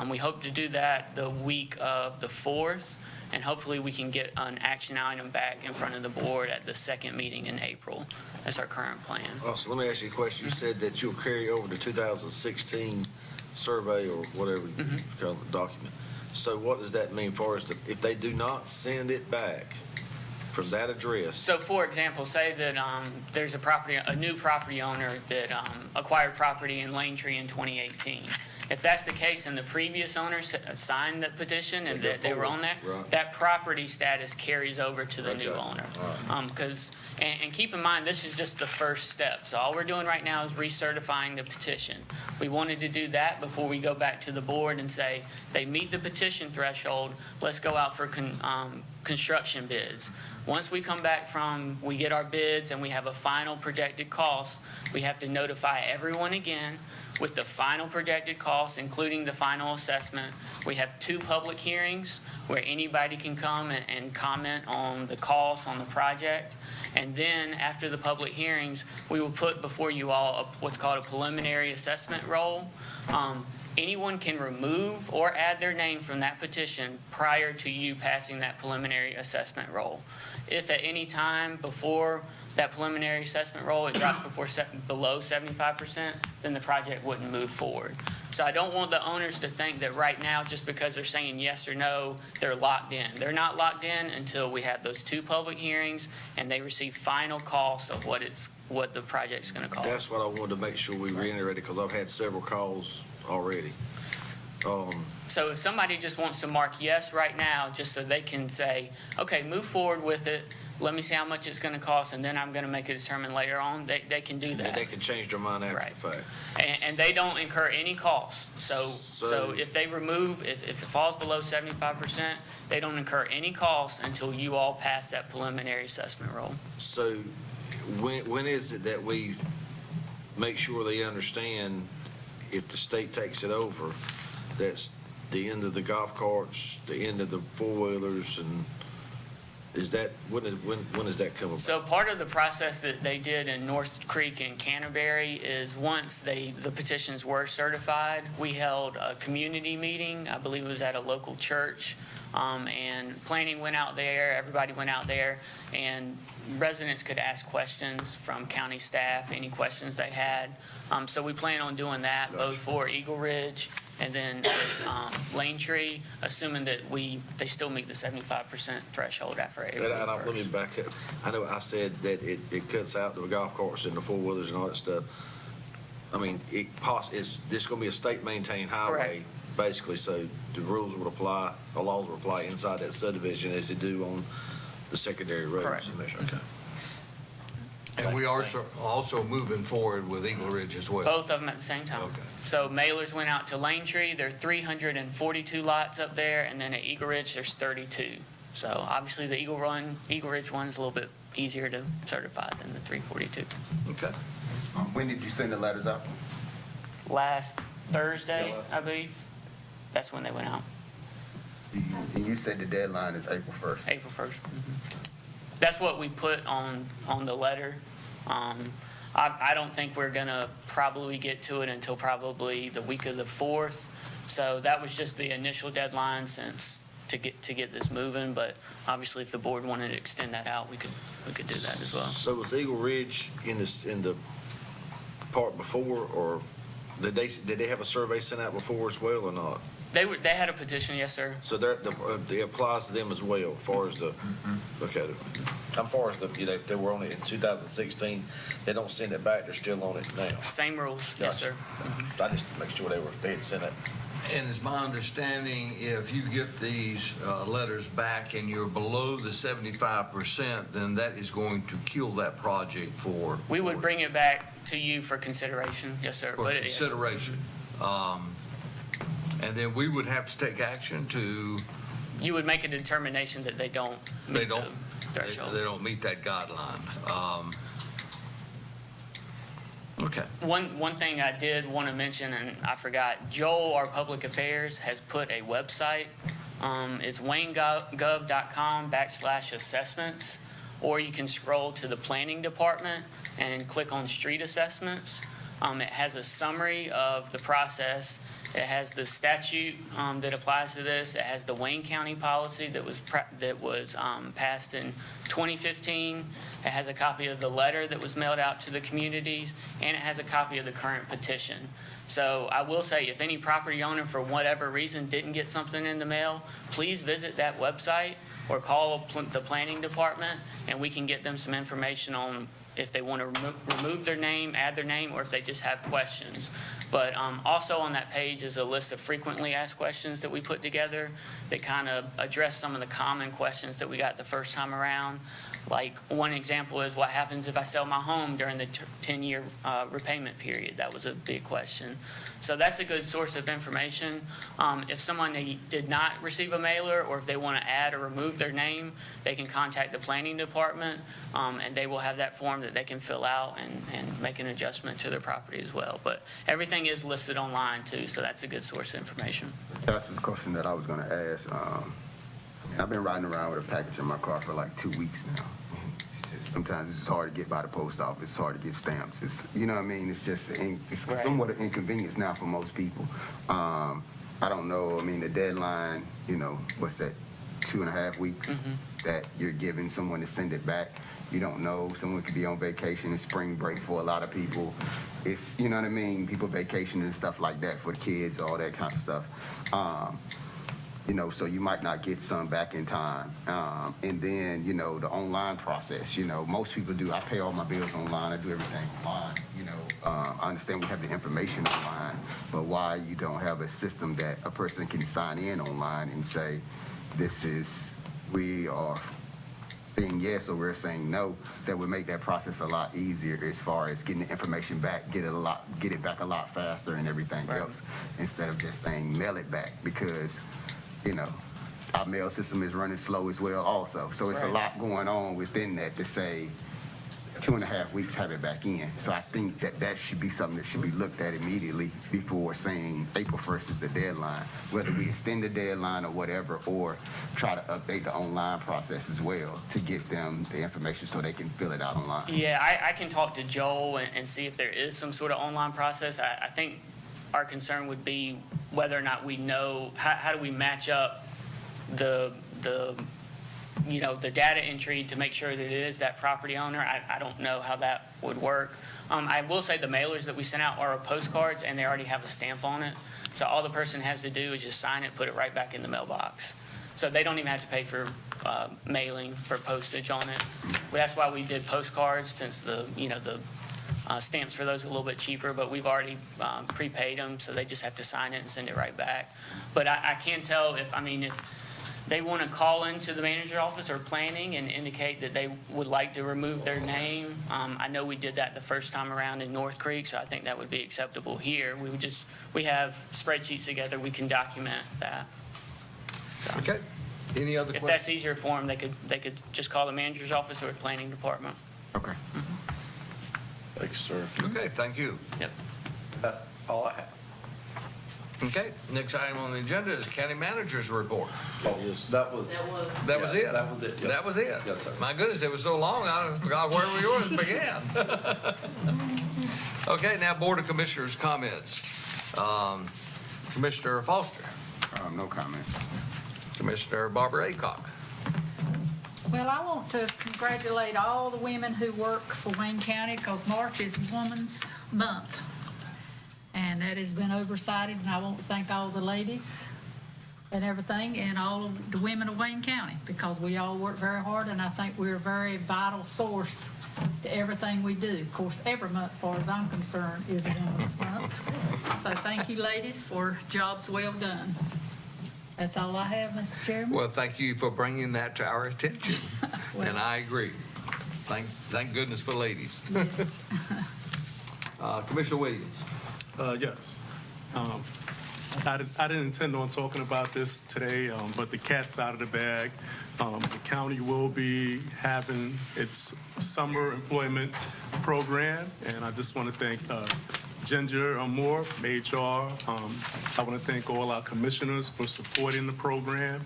We hope to do that the week of the 4th, and hopefully we can get an action item back in front of the board at the second meeting in April. That's our current plan. So let me ask you a question. You said that you'll carry over the 2016 survey or whatever you call the document. So what does that mean for us if they do not send it back from that address? So for example, say that there's a new property owner that acquired property in Lane Tree in 2018. If that's the case and the previous owner signed that petition and that they were on there, Right. that property status carries over to the new Okay. owner. All Because, and keep in mind, this is just the first step. So all we're doing right now is recertifying the petition. We wanted to do that before we go back to the board and say, they meet the petition threshold, let's go out for construction bids. Once we come back we get our bids and we have a final projected cost, we have to notify everyone again with the final projected cost, including the final assessment. We have 2 public hearings where anybody can come and comment on the cost on the project. And then after the public hearings, we will put before you all what's called a preliminary assessment roll. Anyone can remove or add their name from that petition prior to you passing that preliminary assessment roll. If at any time before that preliminary assessment roll, it drops below 75%, then the project wouldn't move forward. So I don't want the owners to think that right now, just because they're saying yes or no, they're locked in. They're not locked in until we have those 2 public hearings and they receive final costs of what the project's going to cost. That's what I wanted to make sure we reiterated, because I've had several calls already. So if somebody just wants to mark yes right now, just so they can say, okay, move forward with it, let me see how much it's going to cost, and then I'm going to make a determination later on, they can do that. They can change their mind after Right. the fact. And they don't incur any costs. So if they remove, if it falls below 75%, they don't incur any costs until you all pass that preliminary assessment roll. So when is it that we make sure they understand, if the state takes it over, that's the end of the golf carts, the end of the four-wheelers, and is that, when is that coming? So part of the process that they did in North Creek and Canterbury is once the petitions were certified, we held a community meeting. I believe it was at a local church. And planning went out there, everybody went out there, and residents could ask questions from county staff, any questions they had. So we plan on doing that both for Eagle Ridge and then Lane Tree, assuming that they still meet the 75% threshold after April 1st. Let me back up. I know I said that it cuts out the golf carts and the four-wheelers and all that stuff. I mean, this going to be a state-maintained highway, Correct. basically, so the rules would apply, the laws would apply inside that subdivision as they do on the secondary roads. Correct. Okay. And we are also moving forward with Eagle Ridge as well. Both of them at the same time. Okay. So mailers went out to Lane Tree, there are 342 lots up there, and then at Eagle Ridge, there's 32. So obviously the Eagle Ridge one is a little bit easier to certify than the 342. Okay. When did you send the letters out? Last Thursday, I believe, that's when they went out, And you said the deadline is April 1st. April 1st. That's what we put on the letter. I don't think we're gonna probably get to it until probably the week of the 4th. So that was just the initial deadline to get this moving, but obviously if the board wanted to extend that out, we could do that as well. So was Eagle Ridge in the part before, or did they have a survey sent out before as well or not? They had a petition, yes, sir. So it applies to them as well, as far as the, okay, as far as if they were on it in 2016, they don't send it back, they're still on it now. Same rules, yes, sir. I just make sure they had sent it. And it's my understanding, if you get these letters back and you're below the 75%, then that is going to kill that project for. We would bring it back to you for consideration, yes, sir. For consideration. And then we would have to take action to. You would make a determination that they don't meet the threshold. They don't meet that guideline. Okay. One thing I did want to mention, and I forgot, Joel, our public affairs, has put a website. It's waynegov.com/assessments, or you can scroll to the planning department and click on street assessments. It has a summary of the process. It has the statute that applies to this. It has the Wayne County policy that was passed in 2015. It has a copy of the letter that was mailed out to the communities, and it has a copy of the current petition. So I will say, if any property owner for whatever reason didn't get something in the mail, please visit that website or call the planning department, and we can get them some information on if they want to remove their name, add their name, or if they just have questions. But also on that page is a list of frequently asked questions that we put together that kind of address some of the common questions that we got the first time around. Like one example is, what happens if I sell my home during the 10-year repayment period? That was a big question. So that's a good source of information. If someone did not receive a mailer, or if they want to add or remove their name, they can contact the planning department, and they will have that form that they can fill out and make an adjustment to their property as well. But everything is listed online too, so that's a good source of information. That's the question that I was gonna ask. I've been riding around with a package in my car for like 2 weeks now. Sometimes it's just hard to get by the post office. It's hard to get stamps. It's, you know what I mean? It's just, it's somewhat an inconvenience now for most people. I don't know, I mean, the deadline, you know, what's that, 2.5 weeks that you're giving someone to send it back. You don't know, someone could be on vacation, it's spring break for a lot of people. It's, you know what I mean? People vacation and stuff like that for the kids, all that kind of stuff. You know, so you might not get some back in time. And then, you know, the online process, you know, most people do. I pay all my bills online. I do everything online. You know, I understand we have the information online, but why you don't have a system that a person can sign in online and say, this is, we are saying yes or we're saying no, that would make that process a lot easier as far as getting the information back, get it back a lot faster and everything else, instead of just saying mail it back, because you know, our mail system is running slow as well also. So it's a lot going on within that to say 2.5 weeks, have it back in. So I think that should be something that should be looked at immediately before saying April 1st is the deadline, whether we extend the deadline or whatever, or try to update the online process as well to get them the information so they can fill it out online. Yeah, I can talk to Joel and see if there is some sort of online process. I think our concern would be whether or not we know, how do we match up the data entry to make sure that it is that property owner. I don't know how that would work. I will say the mailers that we sent out are postcards, and they already have a stamp on it. So all the person has to do is just sign it, put it right back in the mailbox. So they don't even have to pay for mailing, for postage on it. That's why we did postcards, since the stamps for those are a little bit cheaper, but we've already prepaid them, so they just have to sign it and send it right back. But I can't tell if they want to call into the manager's office or planning and indicate that they would like to remove their name. I know we did that the first time around in North Creek, so I think that would be acceptable here. We have spreadsheets together, we can document that. So, Okay. Any other if questions? that's easier for them, they could just call the manager's office or the planning department. Okay. Thanks, sir. Okay, thank you. Yep. That's all I have. Okay, next item on the agenda is county manager's report. That was. That was it? That was it. Yes. That was it? Yes, sir. My goodness, it was so long, I forgot where we began. Okay, now Board of Commissioners comments. Commissioner Foster. No comments. Commissioner Barbara Aycock. Well, I want to congratulate all the women who work for Wayne County, because March is Women's Month. And that has been oversighted, and I want to thank all the ladies and everything, and all of the women of Wayne County, because we all work very hard, and I think we're a very vital source to everything we do. Of course, every month, as far as I'm concerned, is a Women's Month. So thank you, ladies, for jobs well done. That's all I have, Mr. Chairman. Well, thank you for bringing that to our attention, and I agree. Thank goodness for ladies. Yes. Commissioner Williams. Yes. I didn't intend on talking about this today, but the cat's out of the bag. The county will be having its summer employment program, and I just want to thank Ginger Moore from HR. I want to thank all our commissioners for supporting the program,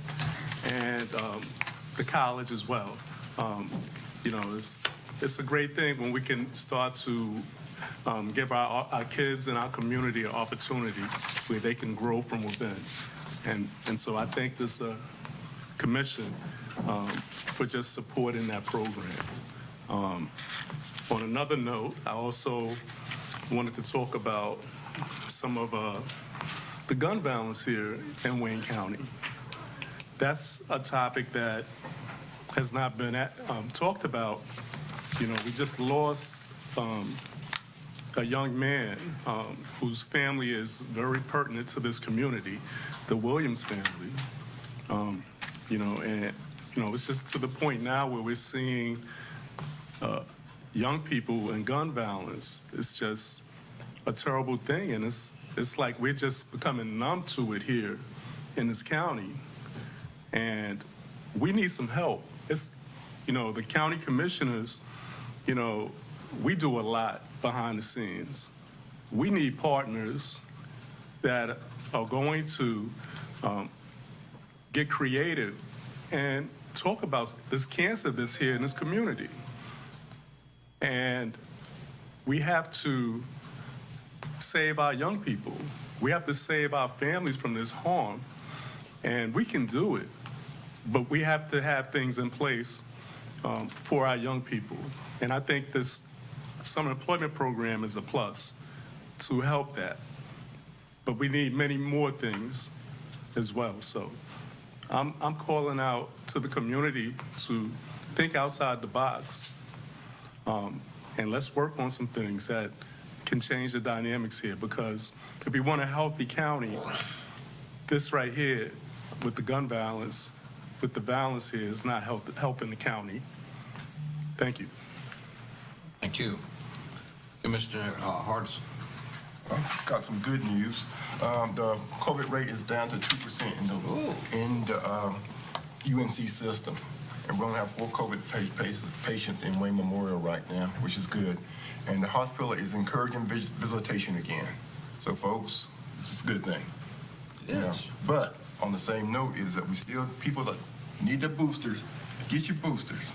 and the college as well. It's a great thing when we can start to give our kids and our community an opportunity where they can grow from within. And so I thank this commission for just supporting that program. On another note, I also wanted to talk about some of the gun violence here in Wayne County. That's a topic that has not been talked about. We just lost a young man whose family is very pertinent to this community, the Williams family. It's just to the point now where we're seeing young people and gun violence. It's just a terrible thing, and it's like we're just becoming numb to it here in this county, and we need some help. The county commissioners, we do a lot behind the scenes. We need partners that are going to get creative and talk about this cancer that's here in this community. And we have to save our young people. We have to save our families from this harm. And we can do it, but we have to have things in place for our young people. And I think this summer employment program is a plus to help that. But we need many more things as well. So I'm calling out to the community to think outside the box, and let's work on some things that can change the dynamics here, because if we want a healthy county, this right here with the gun violence, with the violence here, is not helping the county. Thank you. Thank you. Commissioner Hardison. Got some good news. The COVID rate is down to 2% in the UNC system. And we only have 4 COVID patients in Wayne Memorial right now, which is good. And the hospital is encouraging visitation again. So folks, this is a good thing. Yes. But on the same note is that people that need the boosters, get your boosters,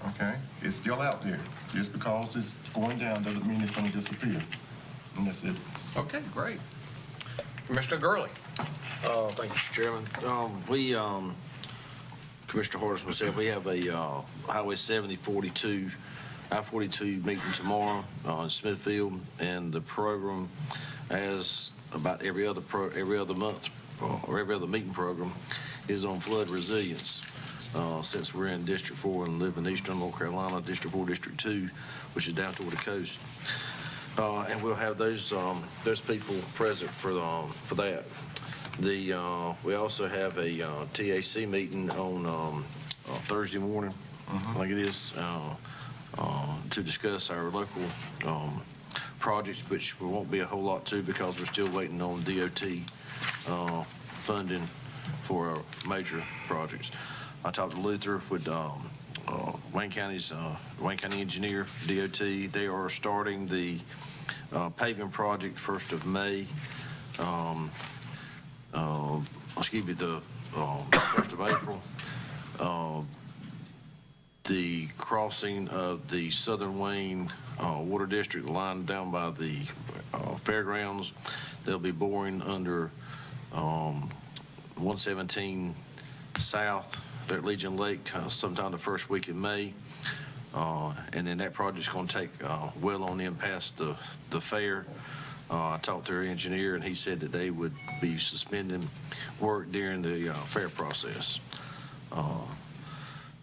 okay? It's still out there. Just because it's going down doesn't mean it's going to disappear. And that's it. Okay, great. Commissioner Gurley. Thank you, Mr. Chairman. Commissioner Hardison said we have a Highway 7042, I-42 meeting tomorrow in Smithfield, and the program, as about every other month or every other meeting program, is on flood resilience. Since we're in District 4 and live in Eastern North Carolina, District 4, District 2, which is down toward the coast. And we'll have those people present for that. We also have a TAC meeting on Thursday morning, I think it is, to discuss our local projects, which we won't be a whole lot to because we're still waiting on DOT funding for our major projects. I talked to Luther with Wayne County engineer, DOT. They are starting the paving project 1st of May. The 1st of April. The crossing of the Southern Wayne Water District line down by the fairgrounds, they'll be boring under 117 South at Legion Lake sometime the first week in May. And then that project's going to take well on in past the fair. I talked to their engineer, and he said that they would be suspending work during the fair process.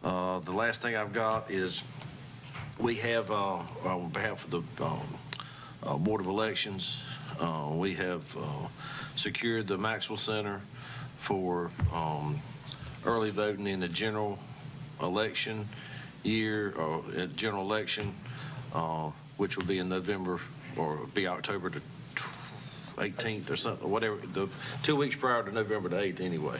The last thing I've got is we have, on behalf of the Board of Elections, we have secured the Maxwell Center for early voting in the general election year, or general election, which will be in November, or be October the 18th or something, whatever, 2 weeks prior to November the 8th anyway.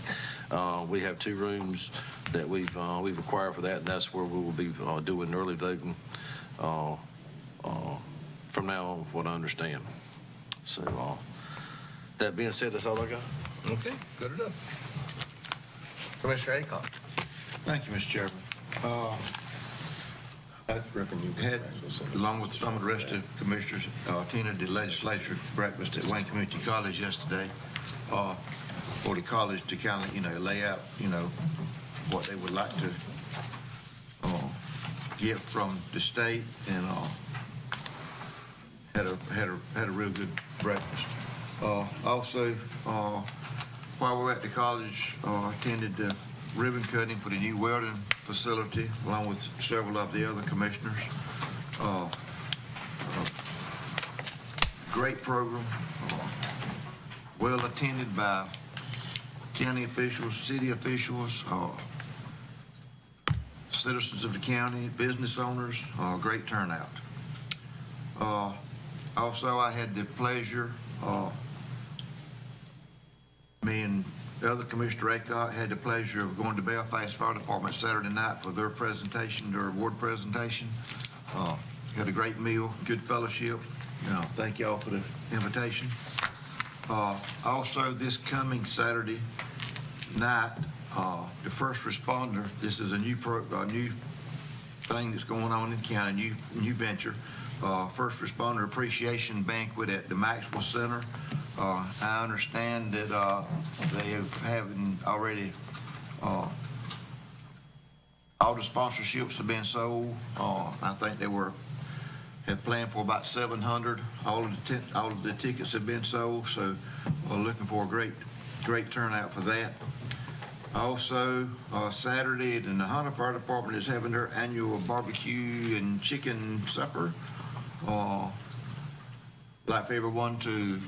We have 2 rooms that we've acquired for that, and that's where we will be doing early voting from now on, what I understand. So that being said, that's all I got. Okay, good enough. Commissioner Aycock. Thank you, Mr. Chairman. I've had, along with some of the rest of the commissioners, attended the legislature breakfast at Wayne Community College yesterday for the college to kind of, lay out, what they would like to get from the state, and had a real good breakfast. Also, while we were at the college, attended the ribbon cutting for the new welding facility, along with several of the other commissioners. great program, well attended by county officials, city officials, citizens of the county, business owners, great turnout. Also, I had the pleasure, me and the other Commissioner Aycock had the pleasure of going to Belfast Fire Department Saturday night for their presentation, their award presentation. Had a great meal, good fellowship. Thank y'all for the invitation. Also, this coming Saturday night, the first responder, this is a new thing that's going on in the county, new venture. First responder appreciation banquet at the Maxwell Center. I understand that they have already all the sponsorships have been sold. I think they have planned for about 700. All of the tickets have been sold, so we're looking for a great turnout for that. Also, Saturday, the Hunter Fire Department is having their annual barbecue and chicken supper. Like for everyone to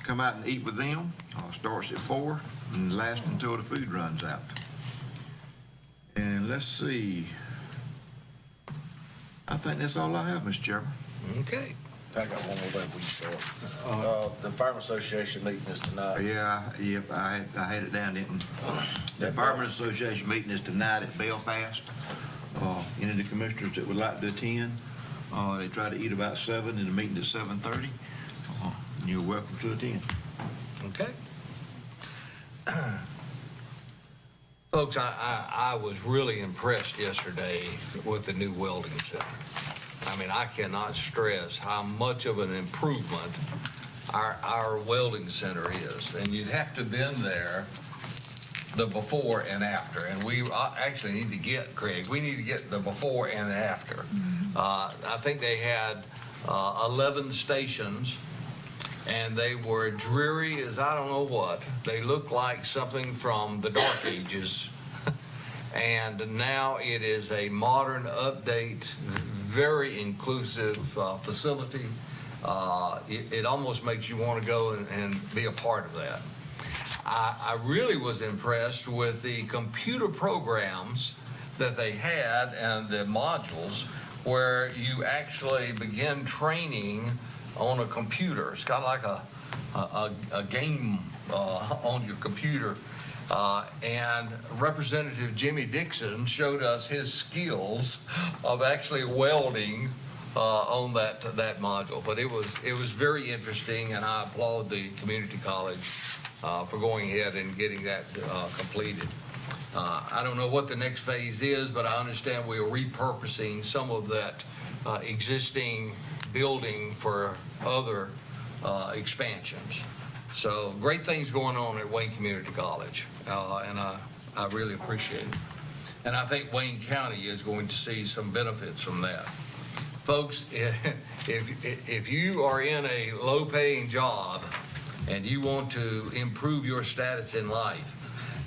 come out and eat with them. Starts at 4 and lasts until the food runs out. And let's see. I think that's all I have, Mr. Chairman. Okay. I got one more thing we start. The Firemen Association meeting is tonight. Yep, I had it down, didn't I? The Firemen Association meeting is tonight at Belfast. Any of the commissioners that would like to attend, they try to eat about 7 and the meeting is 7:30. You're welcome to attend. Okay. Folks, I was really impressed yesterday with the new Welding Center. I mean, I cannot stress how much of an improvement our Welding Center is. And you'd have to have been there the before and after. And we actually need to get, Craig, we need to get the before and after. I think they had 11 stations, and they were dreary as I don't know what. They looked like something from the Dark Ages. And now it is a modern update, very inclusive facility. It almost makes you want to go and be a part of that. I really was impressed with the computer programs that they had and the modules where you actually begin training on a computer. It's kind of like a game on your computer. And Representative Jimmy Dixon showed us his skills of actually welding on that module. But it was very interesting, and I applaud the community college for going ahead and getting that completed. I don't know what the next phase is, but I understand we are repurposing some of that existing building for other expansions. So great things going on at Wayne Community College, and I really appreciate it. And I think Wayne County is going to see some benefits from that. Folks, if you are in a low-paying job and you want to improve your status in life,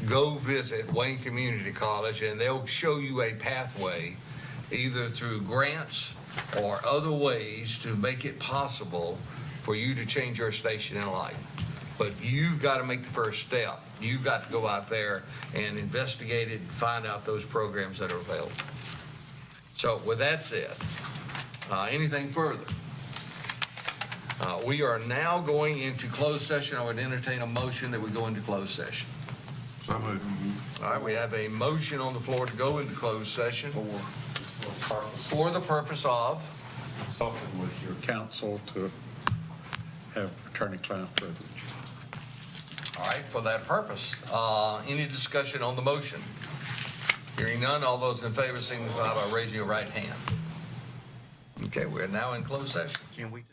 go visit Wayne Community College, and they'll show you a pathway either through grants or other ways to make it possible for you to change your station in life. But you've got to make the first step. You've got to go out there and investigate it and find out those programs that are available. So with that said, anything further? We are now going into closed session. I would entertain a motion that we go into closed session. So moved. All right, we have a motion on the floor to go into closed session for the purpose of Consulting with your counsel to have attorney-client privilege. All right, for that purpose. Any discussion on the motion? Hearing none, all those in favor signify by raising your right hand. Okay, we're now in closed session. Can we?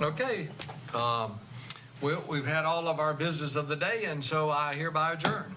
Okay. We've had all of our business of the day, and so I hereby adjourn.